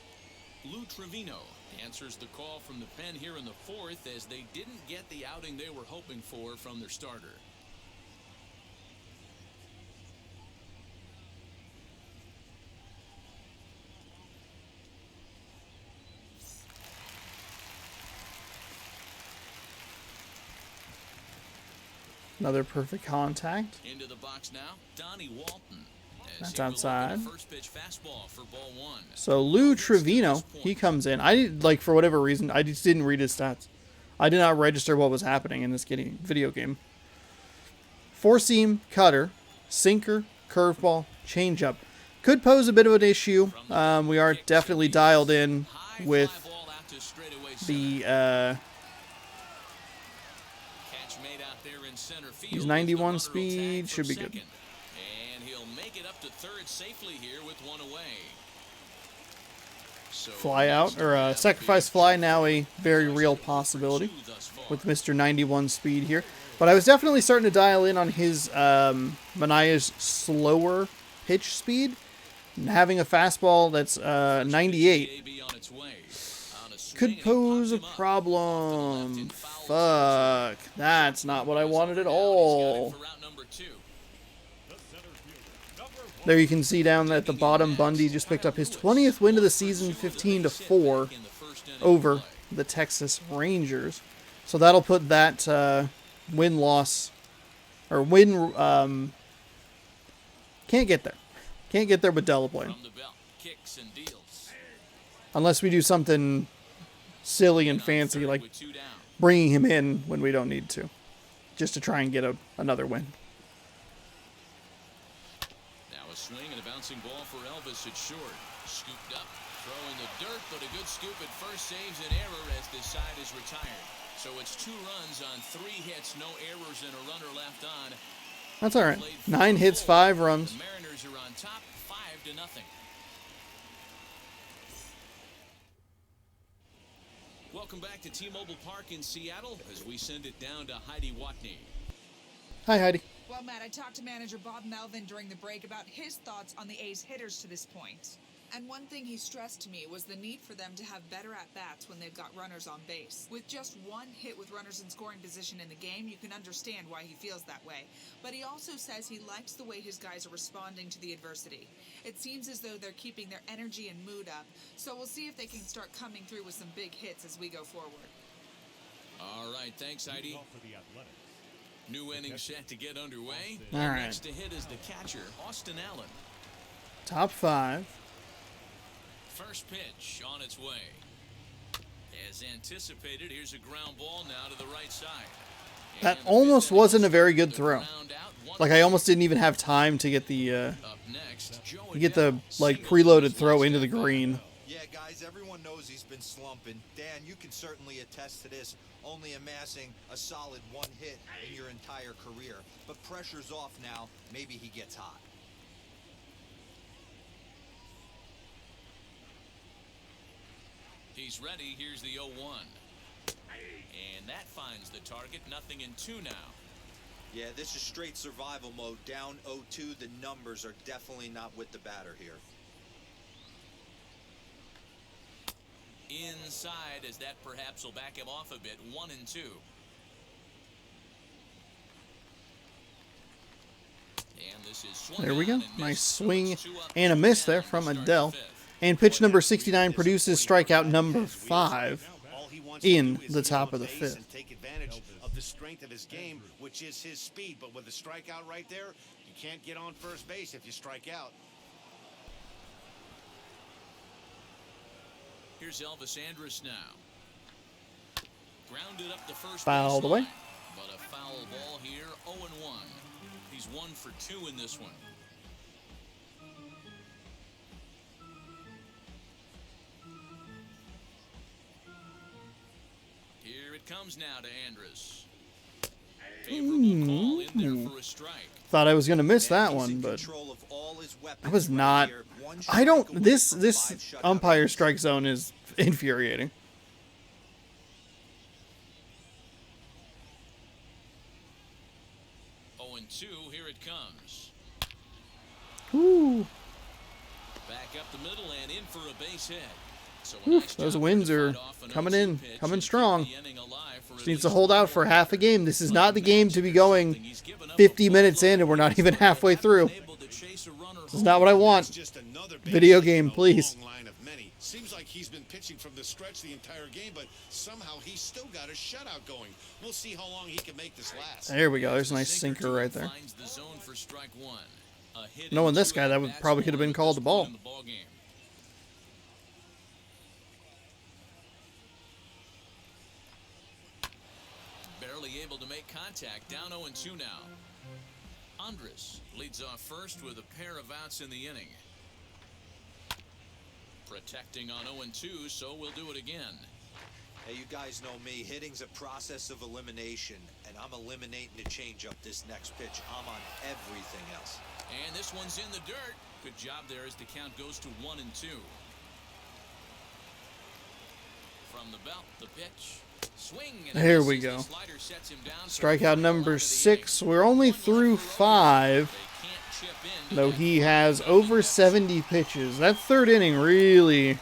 Lou Trevino answers the call from the pen here in the fourth, as they didn't get the outing they were hoping for from their starter. Another perfect contact. Into the box now, Donnie Walton. That's outside. First pitch fastball for ball one. So Lou Trevino, he comes in. I did, like, for whatever reason, I just didn't read his stats. I did not register what was happening in this video game. Four seam, cutter, sinker, curveball, changeup. Could pose a bit of an issue. We are definitely dialed in with the Catch made out there in center field. he's 91 speed, should be good. And he'll make it up to third safely here with one away. So Fly out, or sacrifice fly, now a very real possibility with Mr. 91 speed here. But I was definitely starting to dial in on his Manaya's slower pitch speed. And having a fastball that's 98 could pose a problem. Fuck. That's not what I wanted at all. There you can see down at the bottom, Bundy just picked up his 20th win of the season, 15-4 over the Texas Rangers. So that'll put that win-loss, or win, can't get there. Can't get there with Delaplane. Unless we do something silly and fancy, like bringing him in when we don't need to, just to try and get another win. Now a swing and a bouncing ball for Elvis at short. Scooped up, throw in the dirt, but a good scoop at first saves an error as this side is retired. So it's 2 runs on 3 hits, no errors, and a runner left on. That's all right. 9 hits, 5 runs. The Mariners are on top, 5-0. Welcome back to T-Mobile Park in Seattle as we send it down to Heidi Watney. Hi, Heidi. Well, Matt, I talked to manager Bob Melvin during the break about his thoughts on the A's hitters to this point. And one thing he stressed to me was the need for them to have better at-bats when they've got runners on base. With just 1 hit with runners in scoring position in the game, you can understand why he feels that way. But he also says he likes the way his guys are responding to the adversity. It seems as though they're keeping their energy and mood up, so we'll see if they can start coming through with some big hits as we go forward. All right, thanks, Heidi. New inning set to get underway. All right. Next to hit is the catcher, Austin Allen. Top 5. First pitch on its way. As anticipated, here's a ground ball now to the right side. That almost wasn't a very good throw. Like, I almost didn't even have time to get the like preloaded throw into the green. Yeah, guys, everyone knows he's been slumping. Dan, you can certainly attest to this, only amassing a solid 1 hit in your entire career. But pressure's off now. Maybe he gets hot. He's ready. Here's the 0-1. And that finds the target. 0-2 now. Yeah, this is straight survival mode. Down 0-2. The numbers are definitely not with the batter here. Inside, as that perhaps will back him off a bit. 1-2. And this is swung There we go. on and Nice missed. swing Two up, and a two miss down there to from start the Adele. 5th. And pitch number 69 produces strikeout number 5 All he wants to in do is the get top on of the base 5th. and take advantage of the strength of his game, which is his speed. But with a strikeout right there, you can't get on first base if you strike out. Here's Elvis Andrus now. Grounded up the first Fouled baseline, away. but a foul ball here, 0-1. He's 1 for 2 in this one. Here it comes now to Andrus. Favorable call in there for a strike. Thought I was gonna miss that one, but I was not. I don't. This umpire strike zone is infuriating. Oh, and 2. Here it comes. Ooh. Back up the middle and in for a base hit. So Those winds are coming in, coming strong. Just needs to hold out for half a game. This is not the game to be going 50 minutes in and we're not even halfway through. This is not what I want. Video game, please. Seems like he's been pitching from the stretch the entire game, but somehow he's still got a shutout going. We'll see how long he can make this last. There we go. There's a nice sinker right there. Knowing this guy, that probably could have been called the ball. Barely able to make contact. Down 0-2 now. Andrus leads off first with a pair of outs in the inning. Protecting on 0-2, so we'll do it again. Hey, you guys know me. Hitting's a process of elimination, and I'm eliminating the changeup this next pitch. I'm on everything else. And this one's in the dirt. Good job there as the count goes to 1-2. From the belt, the pitch. Swing. There we go. Strikeout number 6. We're only through 5. Though he has over 70 pitches. That third inning really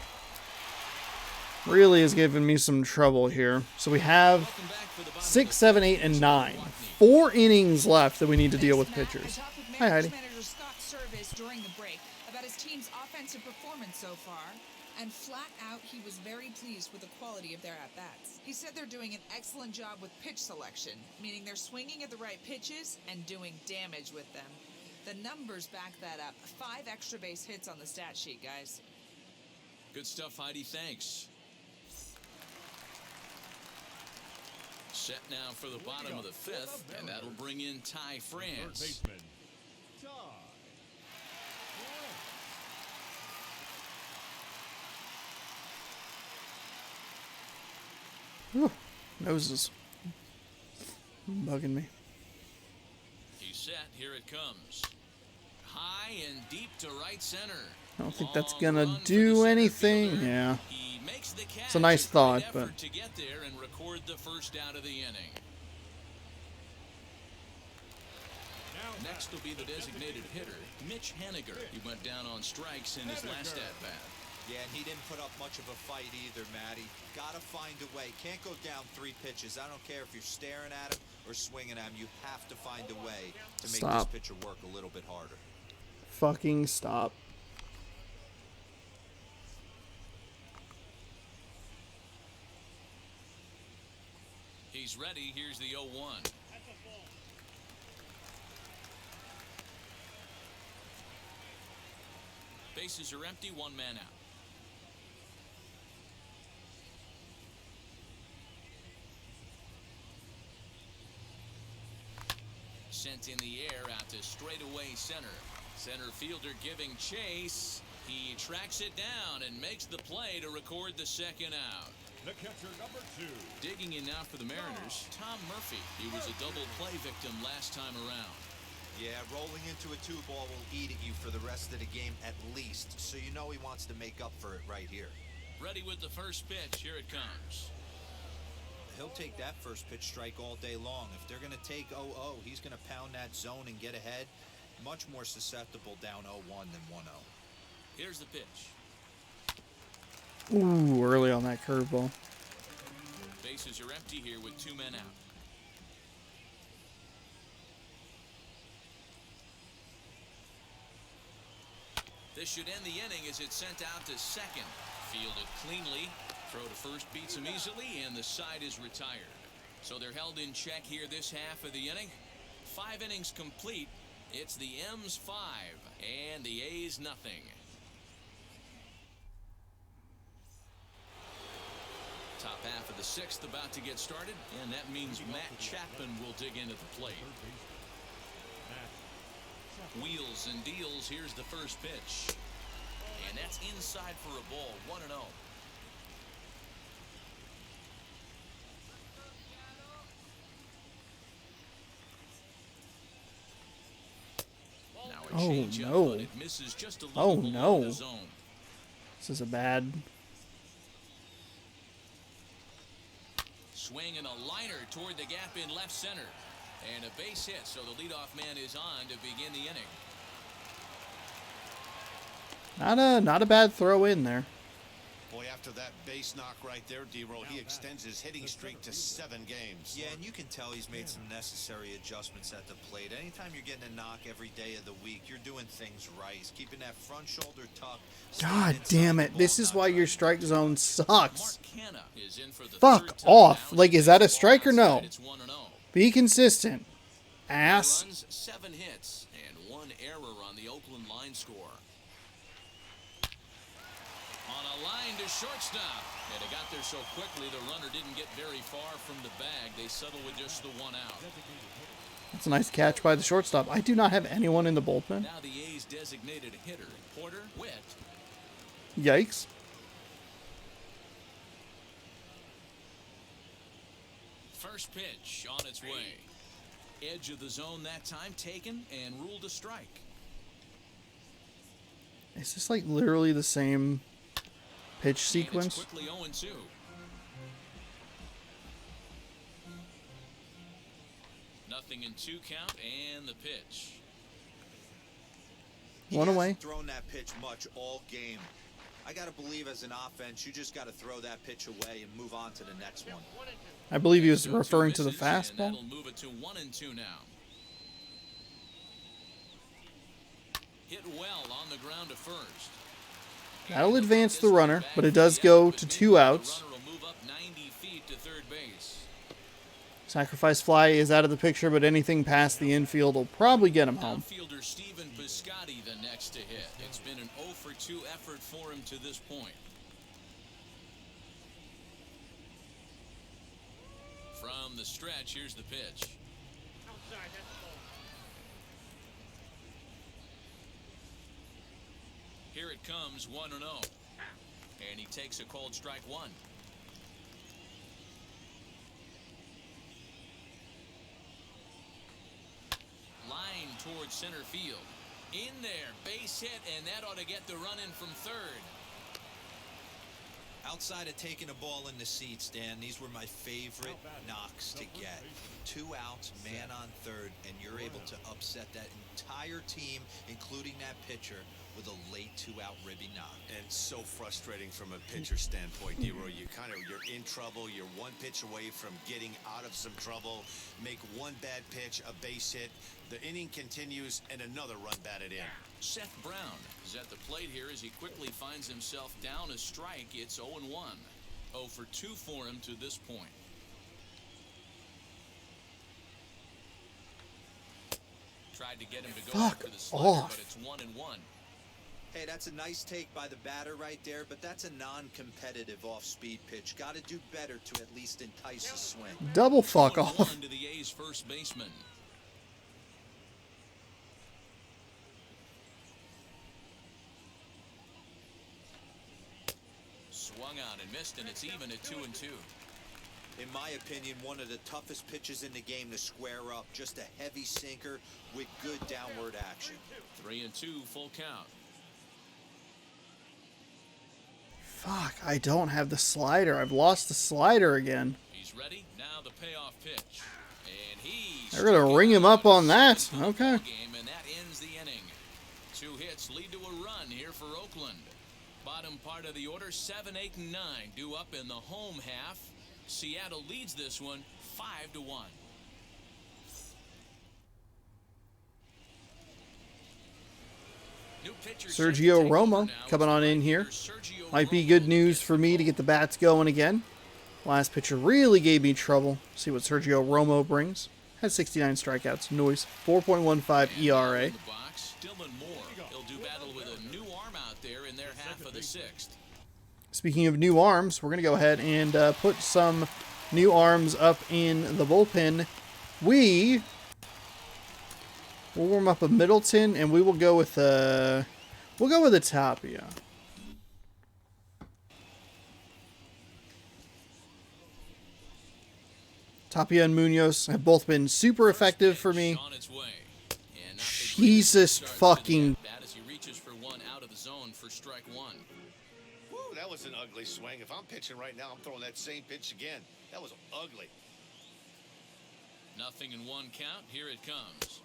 is giving me some trouble here. So we have 6, 7, 8, and 9. 4 innings left that we need to deal with pitchers. Hi, Heidi. Manager Scott Service during the break about his team's offensive performance so far, and flat out he was very pleased with the quality of their at-bats. He said they're doing an excellent job with pitch selection, meaning they're swinging at the right pitches and doing damage with them. The numbers back that up. 5 extra base hits on the stat sheet, guys. Good stuff, Heidi. Thanks. Set now for the bottom of the 5th, and that'll bring in Ty France. Baseman, Ty. Whew, nose is bugging me. He's set. Here it comes. High and deep to right center. I don't think that's gonna do anything. Yeah. He makes the catch. It's a nice thought, Great effort but to get there and record the first out of the inning. Next will be the designated hitter, Mitch Haniger. He went down on strikes in his last at-bat. Yeah, and he didn't put up much of a fight either, Matty. Gotta find a way. Can't go down 3 pitches. I don't care if you're staring at him or swinging at him. You have to find a way to make this pitcher work a little bit harder. Fucking stop. He's ready. Here's the 0-1. Bases are empty, 1 man out. Sent in the air out to straightaway center. Center fielder giving chase. He tracks it down and makes the play to record the second out. The catcher, number 2. Digging in now for the Mariners, Tom Murphy. He was a double play victim last time around. Yeah, rolling into a 2-ball will eat at you for the rest of the game at least, so you know he wants to make up for it right here. Ready with the first pitch. Here it comes. He'll take that first pitch strike all day long. If they're going to take 0-0, he's going to pound that zone and get ahead. Much more susceptible down 0-1 than 1-0. Here's the pitch. Ooh, early on that curveball. Bases are empty here with 2 men out. This should end the inning as it's sent out to second. Fielded cleanly. Throw to first beats him easily, and the side is retired. So they're held in check here this half of the inning. 5 innings complete. It's the M's 5 and the A's nothing. Top half of the 6th about to get started, and that means Matt Chapman will dig into the plate. Wheels and deals. Here's the first pitch. And that's inside for a ball. 1-0. Now a Oh, changeup, no. but it misses just a little Oh, below no. the zone. This is a bad. Swing and a liner toward the gap in left center. And a base hit, so the leadoff man is on to begin the inning. Not a bad throw in there. Boy, after that base knock right there, D-Roll, he extends his hitting streak to 7 games. Yeah, and you can tell he's made some necessary adjustments at the plate. Anytime you're getting a knock every day of the week, you're doing things right. He's keeping that front shoulder tucked. God damn it. This is why your strike zone sucks. Mark Canha is in for the Fuck third time off. down. Like, is that a strike or no? It's 1-0. Be consistent. Ass. Runs, 7 hits, and 1 error on the Oakland line score. On a line to shortstop. And it got there so quickly the runner didn't get very far from the bag. They settle with just the 1 out. That's a nice catch by the shortstop. I do not have anyone in the bullpen. Now the A's designated hitter, Porter Witt. Yikes. First pitch on its way. Edge of the zone that time taken and ruled a strike. Is this like literally the same pitch And it's sequence? quickly 0-2. Nothing in 2 count and the pitch. He One hasn't away. thrown that pitch much all game. I got to believe as an offense, you just got to throw that pitch away and move on to the next one. I believe he was Still 2 referring to the misses, and fastball. that'll move it to 1-2 now. Hit well on the ground to first. That'll advance the runner, but it does go to 2 outs. The runner will move up 90 feet to third base. Sacrifice fly is out of the picture, but anything past the infield will probably get him home. Outfielder Stephen Piscotty the next to hit. It's been an 0-for-2 effort for him to this point. From the stretch, here's the pitch. Here it comes, 1-0. And he takes a cold strike 1. Line towards center field. In there, base hit, and that ought to get the run in from third. Outside of taking a ball in the seats, Dan, these were my favorite knocks to get. 2 outs, man on third, and you're able to upset that entire team, including that pitcher, with a late 2-out ribby knock. And so frustrating from a pitcher standpoint, D-Roy. You're in trouble. You're 1 pitch away from getting out of some trouble. Make 1 bad pitch, a base hit. The inning continues, and another run batted in. Seth Brown is at the plate here as he quickly finds himself down a strike. It's 0-1. 0-for-2 for him to this point. Tried to get him to go Fuck after the slider, off. but it's 1-1. Hey, that's a nice take by the batter right there, but that's a non-competitive off-speed pitch. Got to do better to at least entice a swing. Double fuck 1-1 off. to the A's first baseman. Swung on and missed, and it's even at 2-2. In my opinion, one of the toughest pitches in the game to square up. Just a heavy sinker with good downward action. 3-2, full count. Fuck, I don't have the slider. I've lost the slider again. He's ready. Now the payoff pitch. And he's They're gonna ring him up on that. Okay. Game, and that ends the inning. 2 hits lead to a run here for Oakland. Bottom part of the order, 7, 8, and 9 due up in the home half. Seattle leads this one 5-1. New pitcher set to Sergio take Romo over now. coming on in here. Sergio Might be Romo good news gets for the me to ball. get the bats going again. Last pitcher really gave me trouble. See what Sergio Romo brings. Has 69 strikeouts. Noise. 4.15 And ERA. in the box, Dylan Moore. He'll do battle with a new arm out there in their half of the 6th. Speaking of new arms, we're going to go ahead and put some new arms up in the bullpen. We We'll warm up a Middleton, and we will go with a Tapia. Tapia and Munoz have both been super effective for me. On its way. And not the Jesus greatest start to fucking- the at-bat as he reaches for one out of the zone for strike one. Woo, that was an ugly swing. If I'm pitching right now, I'm throwing that same pitch again. That was ugly. Nothing in one count. Here it comes.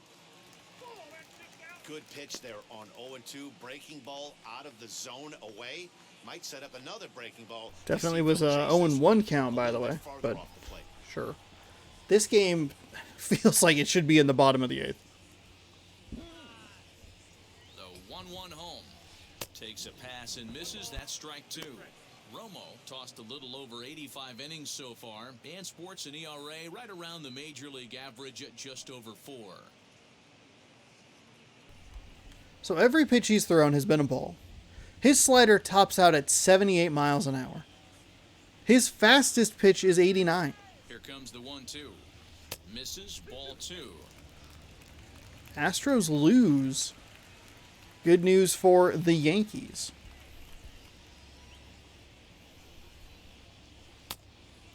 Good pitch there on 0-2. Breaking ball out of the zone away. Might set up another breaking ball. Definitely was a 0-1 count, by the way, but sure. This game feels like it should be in the bottom of the 8th. The 1-1 home. Takes a pass and misses. That's strike two. Romo tossed a little over 85 innings so far and sports an ERA right around the major league average at just over 4. So every pitch he's thrown has been a ball. His slider tops out at 78 miles an hour. His fastest pitch is 89. Here comes the 1-2. Misses, ball 2. Astros lose. Good news for the Yankees.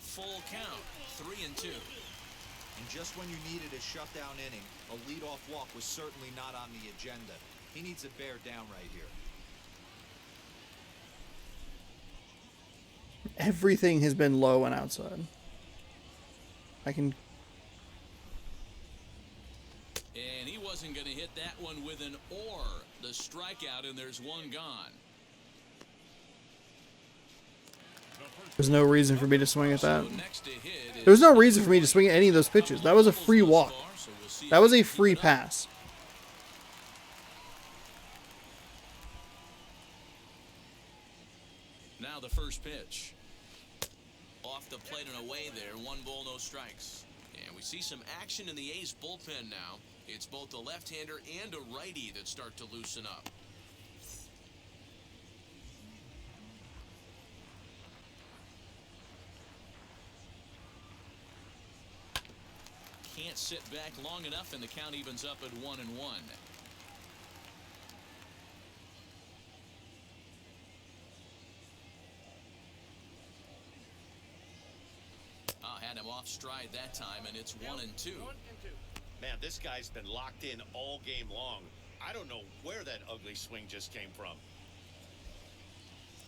Full count, 3-2. And just when you needed a shutdown inning, a leadoff walk was certainly not on the agenda. He needs to bear down right here. Everything has been low and outside. And he wasn't going to hit that one with an or. The strikeout, and there's one gone. There's no reason for me to swing at that. So next to hit is There was no reason for me to swing at any of those pitches. That was a free walk. so we'll see That if was he a can keep free it up. pass. Now the first pitch. Off the plate and away there. 1 ball, no strikes. And we see some action in the A's bullpen now. It's both a left-hander and a righty that start to loosen up. Can't sit back long enough, and the count evens up at 1-1. Had him off stride that time, and it's 1-2. Man, this guy's been locked in all game long. I don't know where that ugly swing just came from.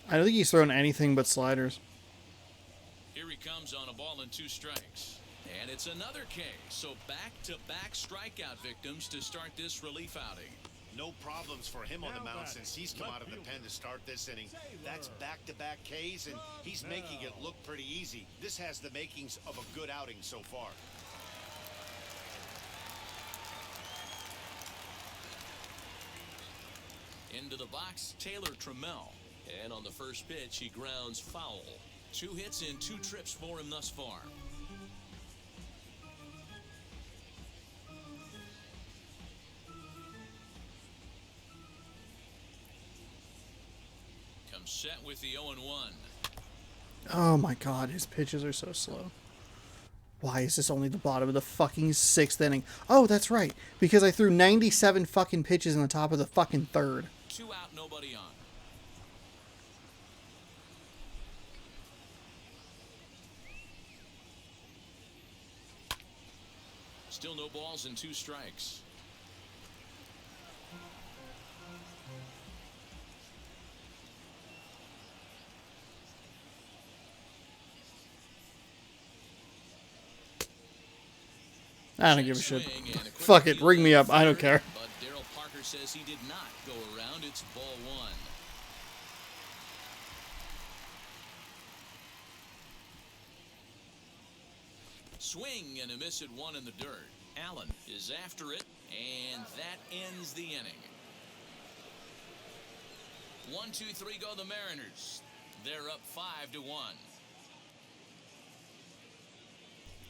I don't think he's thrown anything but sliders. Here he comes on a ball and 2 strikes. And it's another K. So back-to-back strikeout victims to start this relief outing. No problems for him on the mound since he's come out of the pen to start this inning. That's back-to-back Ks, and he's making it look pretty easy. This has the makings of a good outing so far. Into the box, Taylor Trammell. And on the first pitch, he grounds foul. 2 hits and 2 trips for him thus far. Comes set with the 0-1. Oh my god, his pitches are so slow. Why is this only the bottom of the fucking 6th inning? Oh, that's right. Because I threw 97 fucking pitches in the top of the fucking 3rd. 2 out, nobody on. Still no balls and 2 strikes. I don't give a shit. Swing and a quick Fuck it, field ring me to up. I don't third, care. But Darryl Parker says he did not go around. It's ball 1. Swing and a miss at 1 in the dirt. Allen is after it, and that ends the inning. 1, 2, 3 go the Mariners. They're up 5-1.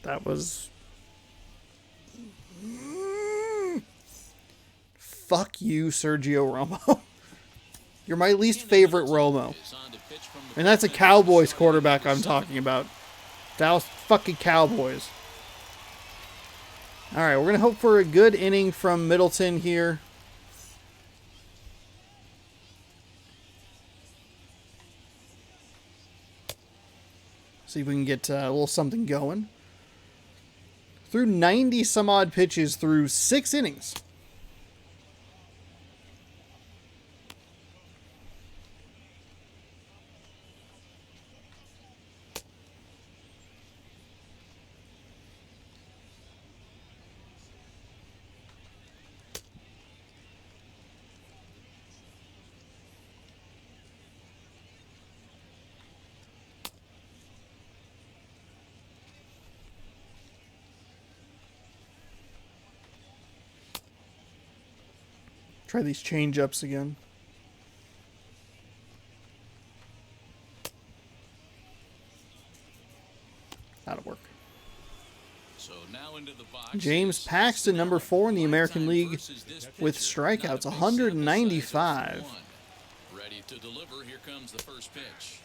That was... Fuck you, Sergio Romo. You're my least favorite Romo. Is on to pitch from the And that's a bullpen. Cowboys quarterback I'm talking about. Dallas fucking Cowboys. All right, we're going to hope for a good inning from Middleton here. See if we can get a little something going. Through 90 some odd pitches through 6 innings. Try these change-ups again. That'll work. So now into the box James is Paxton, number 4 in the American Lifetime League versus this with pitcher. strikeouts, Not a big sample size, 195. 0 for 1. Ready to deliver. Here comes the first pitch.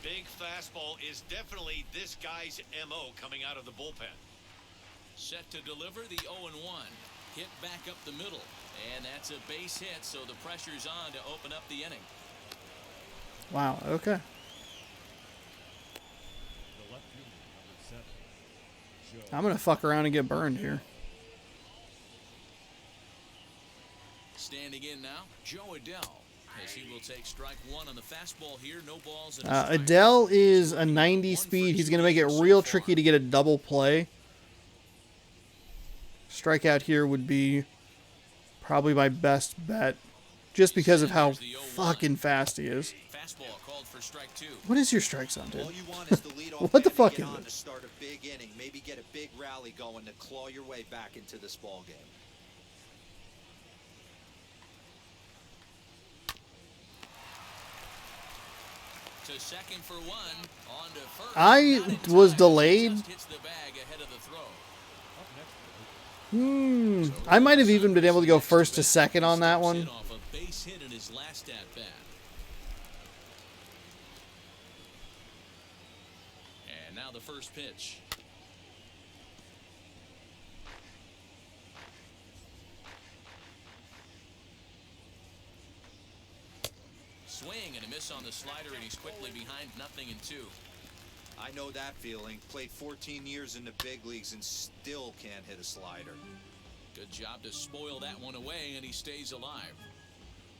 Big fastball is definitely this guy's MO coming out of the bullpen. Set to deliver the 0-1. Hit back up the middle. And that's a base hit, so the pressure's on to open up the inning. Wow, okay. The left fielder, number 7, Joe. I'm going to fuck around and get burned here. Standing in now, Joe Adele. As he will take strike 1 on the fastball here. No balls and a strike. Adele is a 90 speed. He's going to make it real tricky to get a double play. Strikeout here would be probably my best bet, just because of how fucking fast he is. Fastball called for strike 2. What is your strike zone, dude? All you want is the leadoff What the man fuck to get is on it? to start a big inning, maybe get a big rally going to claw your way back into this ball game. To second for 1. On to first. I Not in was time. delayed. Just hits the bag ahead of the throw. I might have even been able to go first to second on that one. Hit off a base hit in his last at bat. And now the first pitch. Swing and a miss on the slider, and he's quickly behind 0-2. I know that feeling. Played 14 years in the big leagues and still can't hit a slider. Good job to spoil that one away, and he stays alive.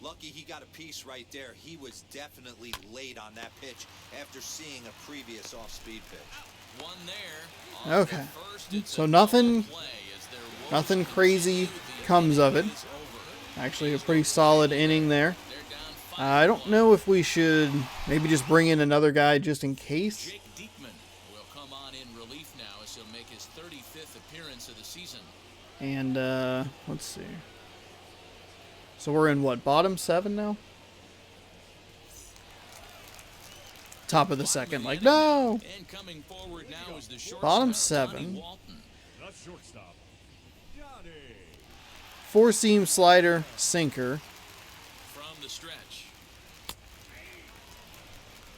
Lucky he got a piece right there. He was definitely late on that pitch after seeing a previous off-speed pitch. One there. On Okay. to first. It's So a nothing- double play as their woes nothing continue. crazy The comes of it. inning is over. Actually, a pretty solid inning there. They're down I don't 5-1. know if we should maybe just bring in another guy just in case. Jake Diekman will come on in relief now as he'll make his 35th appearance of the season. And let's see. So we're in what, bottom 7 now? Top of the second, like, no! And coming forward now is the shortstop, Bottom Johnny 7. Walton. The shortstop, Johnny. 4-seam slider, sinker. From the stretch.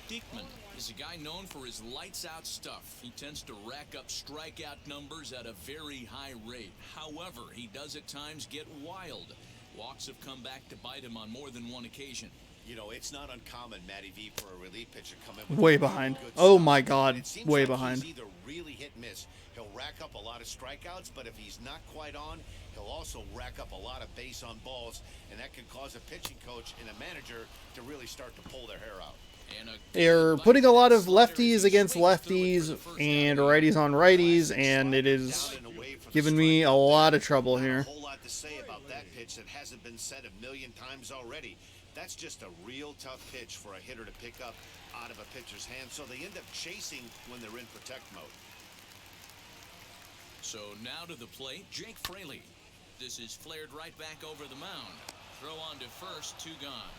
Diekman is a guy known for his lights-out stuff. He tends to rack up strikeout numbers at a very high rate. However, he does at times get wild. Walks have come back to bite him on more than one occasion. You know, it's not uncommon, Matty V, for a relief pitcher to come in with Way really behind. good Oh stuff. my God, And it seems way like behind. He's either really hit and miss. He'll rack up a lot of strikeouts, but if he's not quite on, he'll also rack up a lot of base on balls, and that could cause a pitching coach and a manager to really start to pull their hair out. And They're putting a lot of lefties against lefties and righties on righties, and it is Down and away from the giving me a strikeout lot there. of trouble Not here. A whole lot to say about that pitch that hasn't been said a million times already. That's just a real tough pitch for a hitter to pick up out of a pitcher's hand, so they end up chasing when they're in protect mode. So now to the plate, Jake Fraley. This is flared right back over the mound. Throw on to first, 2 gone.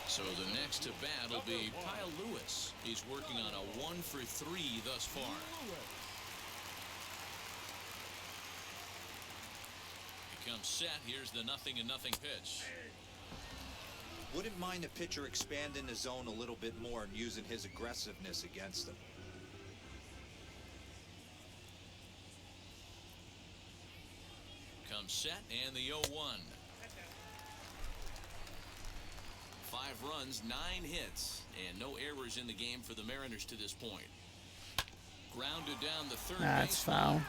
So the next to bat will be Kyle Lewis. He's working on a 1 for 3 thus far. Becomes set. Here's the 0-0 pitch. Wouldn't mind a pitcher expanding the zone a little bit more and using his aggressiveness against him. comes set and the 0-1. 5 runs, 9 hits, and no errors in the game for the Mariners to this point. Grounded down the third That's baseline, foul.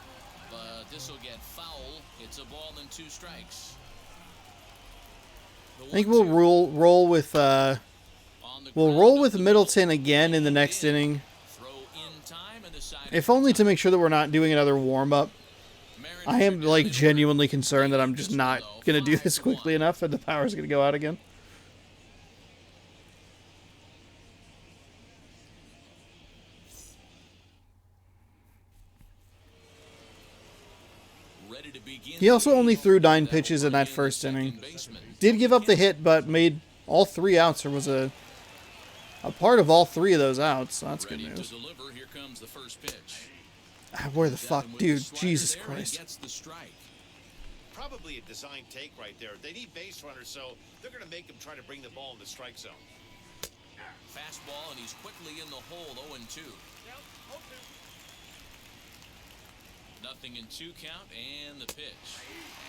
but this will get foul. It's a ball and 2 strikes. I think we'll roll with Middleton again in the next inning, if only to make sure that we're not doing another warm up. I am like genuinely concerned that I'm just not gonna do this quickly enough, and the power's gonna go out again. He also only threw 9 pitches in that first inning. Did give up the hit, but made all 3 outs. There was a part of all 3 of those outs. So that's good news. Here comes the first pitch. Where the fuck, dude? Jesus Christ. Probably a design take right there. They need base runners, so they're going to make him try to bring the ball in the strike zone. Fastball, and he's quickly in the hole, 0-2. Nothing in 2 count, and the pitch.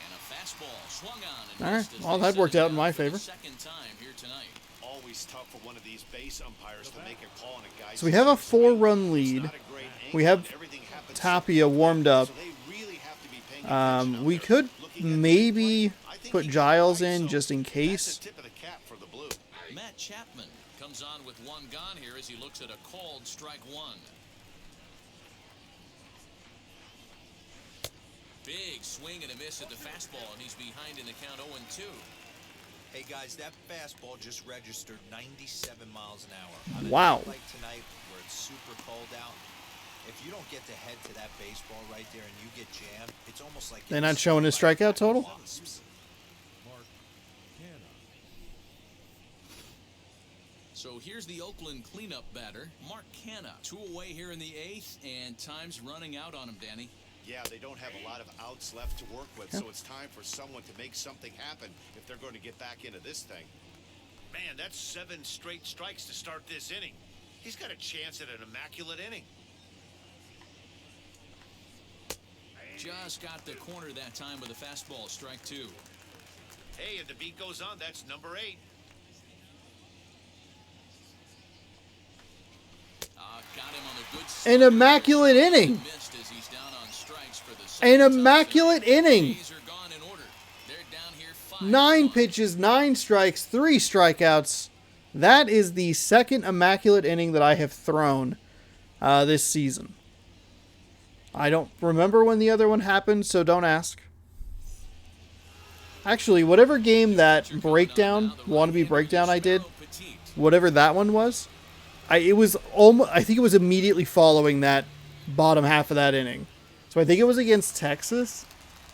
And a fastball swung on. And all right, well, that worked out in my favor. Second time here tonight. Always tough for one of these base umpires to make a call on a guy. So we have a 4-run lead. We have Tapia warmed up. We could maybe put Giles in just in case. Matt Chapman comes on with 1 gone here as he looks at a called strike 1. Big swing and a miss at the fastball, and he's behind in the count 0-2. Hey guys, that fastball just registered 97 miles an hour. On a Wow. night like tonight, where it's super cold out, if you don't get to head to that baseball right there and you get jammed, it's almost like They're not showing his strikeout total? Mark Canha. So here's the Oakland cleanup batter, Mark Canha. 2 away here in the 8th, and time's running out on him, Danny. Yeah, they don't have a lot of outs left to work with, so it's time for someone to make something happen if they're going to get back into this thing. Man, that's 7 straight strikes to start this inning. He's got a chance at an immaculate inning. Just got the corner that time with a fastball, strike 2. Hey, and the beat goes on. That's number 8. Got him on a good An immaculate inning. missed as he's down on strikes for the second An time immaculate tonight. inning. A's are gone in order. They're down here 5-1. 9 pitches, 9 strikes, 3 strikeouts. That is the second immaculate inning that I have thrown this season. I don't remember when the other one happened, so don't ask. Actually, whatever game that breakdown, wannabe breakdown I did, whatever that one was, it was almost, I think it was immediately following that bottom half of that inning. So I think it was against Texas.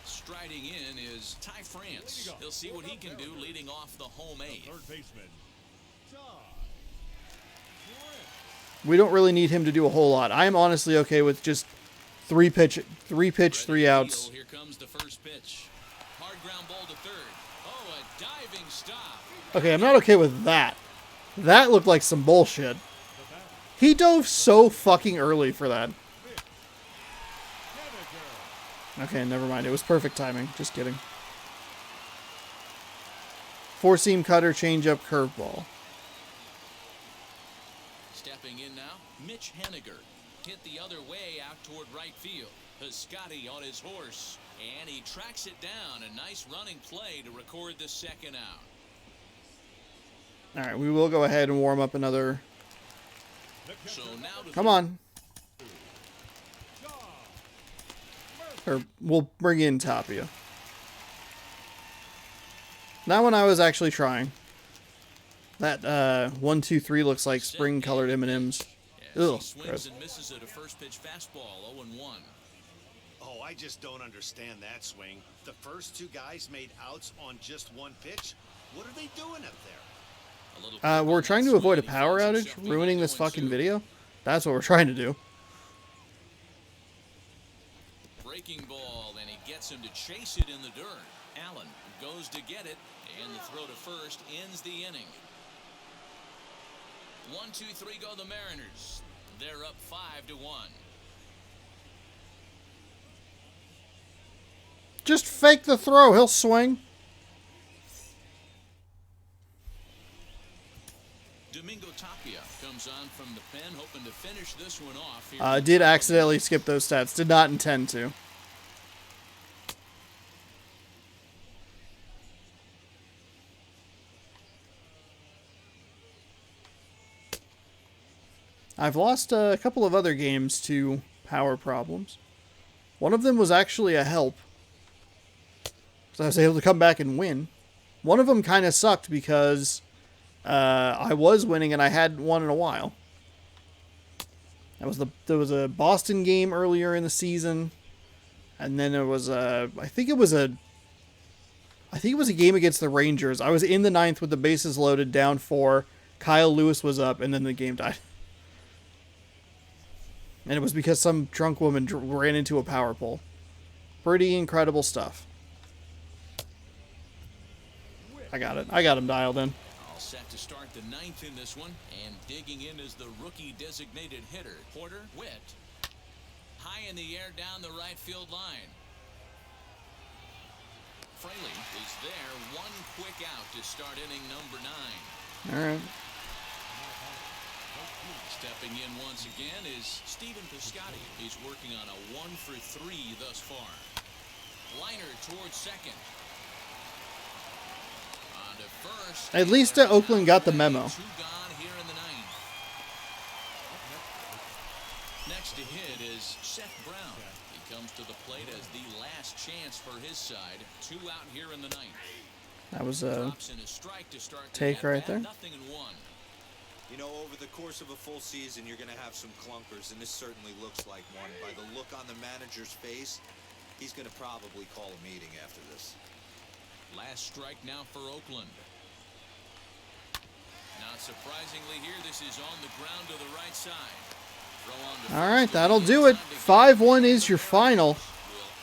Striding in is Ty France. He'll see what he can do leading off the home 8th. Third baseman. Ty France. We don't really need him to do a whole lot. I am honestly okay with just 3 pitch, 3 outs. Here comes the first pitch. Hard ground ball to third. Oh, a diving stop. Okay, I'm not okay with that. That looked like some bullshit. He dove so fucking early for that. Okay, never mind. It was perfect timing. Just kidding. 4-seam cutter, changeup, curveball. Stepping in now, Mitch Haniger. Hit the other way out toward right field. Piscotti on his horse, and he tracks it down. A nice running play to record the second out. All right, we will go ahead and warm up another. So now to Come on. Or we'll bring in Tapia. That one I was actually trying. That 1, 2, 3 looks like spring colored M&Ms. As Ugh, he swings gross. and misses at a first pitch fastball, 0-1. Oh, I just don't understand that swing. The first 2 guys made outs on just 1 pitch. What are they doing up there? A little quick on We're that trying to swing, avoid a and he power finds outage, himself ruining behind this fucking 0-2. video. That's what we're trying to do. Breaking ball, and he gets him to chase it in the dirt. Allen goes to get it, and the throw to first ends the inning. 1, 2, 3 go the Mariners. They're up 5-1. Just fake the throw. He'll swing. Domingo Tapia comes on from the pen, hoping to finish this one off here. Did accidentally skip those stats. Did not intend to. I've lost a couple of other games to power problems. One of them was actually a help, so I was able to come back and win. One of them kind of sucked because I was winning and I hadn't won in a while. There was a Boston game earlier in the season, and then there was I think it was a game against the Rangers. I was in the ninth with the bases loaded, down 4. Kyle Lewis was up, and then the game died. And it was because some drunk woman ran into a power pole. Pretty incredible stuff. I got it. I got him dialed in. All set to start the ninth in this one. And digging in is the rookie designated hitter, Porter Witt. High in the air down the right field line. Fraley is there. One quick out to start inning number 9. All right. Stepping in once again is Stephen Piscotty. He's working on a 1-for-3 thus far. Liner towards second. On to first. At least Oakland got the memo. 2 gone here in the 9th. Next to hit is Seth Brown. He comes to the plate as the last chance for his side. 2 out here in the 9th. That was a Drops in a strike to start the take right at-bat. there. Nothing in 1. You know, over the course of a full season, you're going to have some clunkers, and this certainly looks like one. By the look on the manager's face, he's going to probably call a meeting after this. Last strike now for Oakland. Not surprisingly here, this is on the ground to the right side. Throw on to all right. first. That'll do it. 5-1 is your final. Will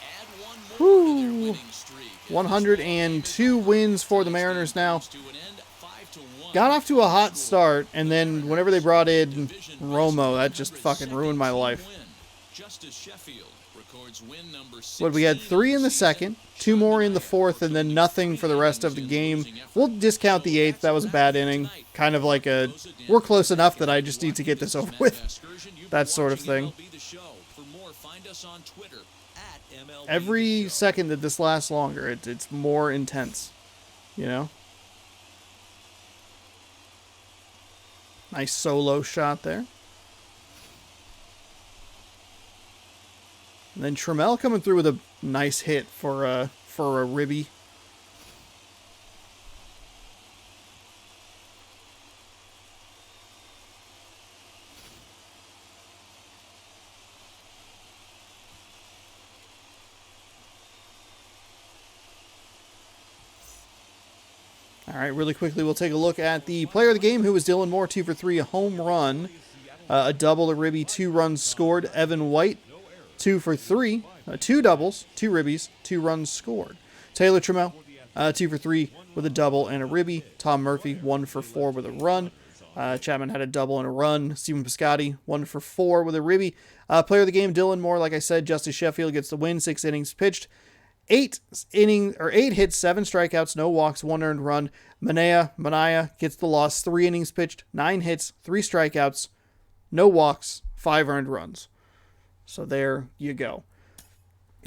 add one more to their Whew. winning streak. 102 wins for the Mariners now. To an end, 5-1. Got off to a hot start, and then whenever they brought in Romo, that just fucking ruined my life. Justice Sheffield records win number What, we had 3 in the second, 2 more in the fourth, and then nothing for the rest of the game. We'll discount the 8th. That was a bad inning. Kind of like a, we're close enough that I just need to get this over with. That sort of thing. Every second that this lasts longer, it's more intense. You know? Nice solo shot there. And then Trammell coming through with a nice hit for a ribby. All right, really quickly, we'll take a look at the player of the game, who was Dylan Moore, 2 for 3, a home run, a double, a ribby, 2 runs scored. Evan White, 2 for 3, 2 doubles, 2 ribbies, 2 runs scored. Taylor Trammell, 2 for 3 with a double and a ribby. Tom Murphy, 1 for 4 with a run. Chapman had a double and a run. Stephen Piscotty, 1 for 4 with a ribby. Player of the game, Dylan Moore, like I said, Justice Sheffield gets the win, 6 innings pitched. 8 hits, 7 strikeouts, no walks, 1 earned run. Manaya gets the loss, 3 innings pitched, 9 hits, 3 strikeouts, no walks, 5 earned runs. So there you go.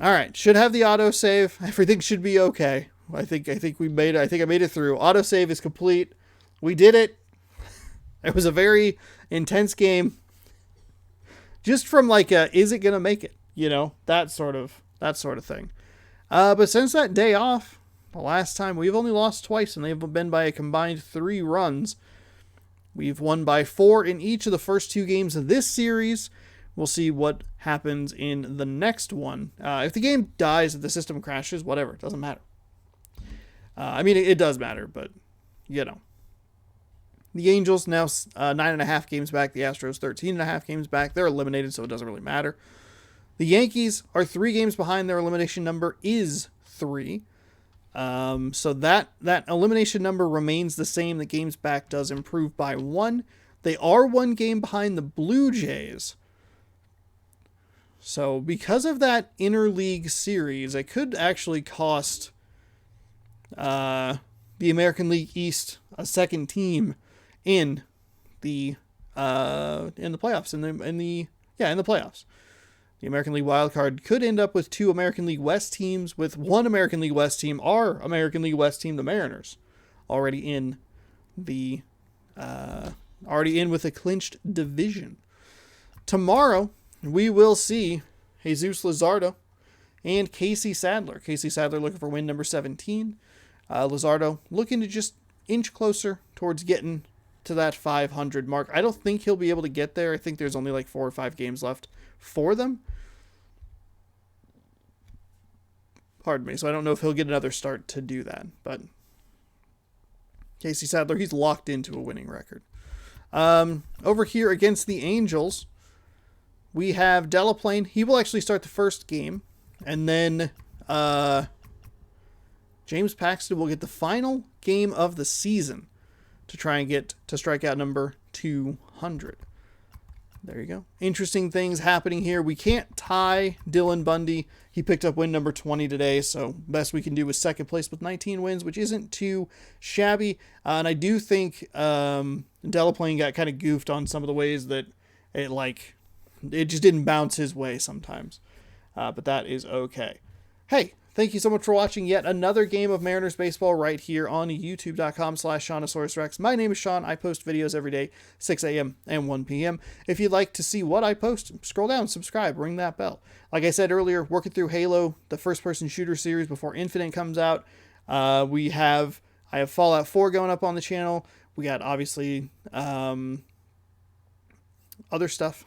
All right, should have the autosave. Everything should be okay. I think we made it. I think I made it through. Autosave is complete. We did it. It was a very intense game. Just from like is it gonna make it? You know, that sort of thing. But since that day off, the last time, we've only lost twice, and they've been by a combined 3 runs. We've won by 4 in each of the first 2 games of this series. We'll see what happens in the next one. If the game dies, if the system crashes, whatever, it doesn't matter. I mean, it does matter, but, you know. The Angels now 9.5 games back. The Astros 13.5 games back. They're eliminated, so it doesn't really matter. The Yankees are 3 games behind. Their elimination number is 3. So that elimination number remains the same. The games back does improve by 1. They are 1 game behind the Blue Jays. So because of that interleague series, it could actually cost the American League East a second team in the playoffs. In the playoffs. The American League wildcard could end up with 2 American League West teams, with one American League West team, our American League West team, the Mariners, already in with a clinched division. Tomorrow, we will see Jesus Luzardo and Casey Sadler. Casey Sadler looking for win number 17. Luzardo looking to just inch closer towards getting to that 500 mark. I don't think he'll be able to get there. I think there's only like 4 or 5 games left for them. Pardon me. So I don't know if he'll get another start to do that. But Casey Sadler, he's locked into a winning record. Over here against the Angels, we have Delaplane. He will actually start the first game. And then James Paxton will get the final game of the season to try and get to strikeout number 200. There you go. Interesting things happening here. We can't tie Dylan Bundy. He picked up win number 20 today, so best we can do is second place with 19 wins, which isn't too shabby. And I do think Delaplane got kind of goofed on some of the ways that it just didn't bounce his way sometimes. But that is okay. Hey, thank you so much for watching yet another game of Mariners baseball right here on youtube.com/SeanOsaurusRex. My name is Sean. I post videos every day, 6 a.m. and 1 p.m. If you'd like to see what I post, scroll down, subscribe, ring that bell. Like I said earlier, working through Halo, the first-person shooter series before Infinite comes out. I have Fallout 4 going up on the channel. We got, obviously, other stuff.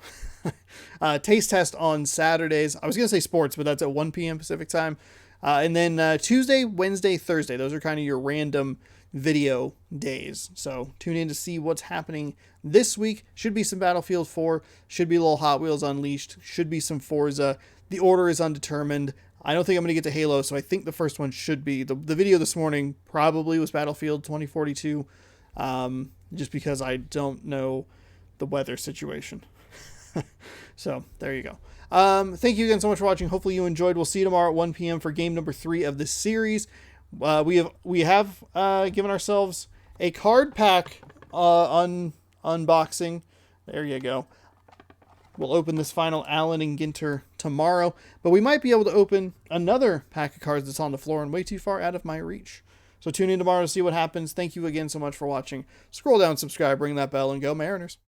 Taste test on Saturdays. I was going to say sports, but that's at 1 p.m. Pacific time. And then Tuesday, Wednesday, Thursday. Those are kind of your random video days. So tune in to see what's happening this week. Should be some Battlefield 4. Should be a little Hot Wheels Unleashed. Should be some Forza. The order is undetermined. I don't think I'm going to get to Halo, so I think the first one should be. The video this morning probably was Battlefield 2042, just because I don't know the weather situation. So there you go. Thank you again so much for watching. Hopefully you enjoyed. We'll see you tomorrow at 1 p.m. for game number 3 of this series. We have given ourselves a card pack unboxing. There you go. We'll open this final Allen and Ginter tomorrow, but we might be able to open another pack of cards that's on the floor and way too far out of my reach. So tune in tomorrow to see what happens. Thank you again so much for watching. Scroll down, subscribe, ring that bell, and go Mariners.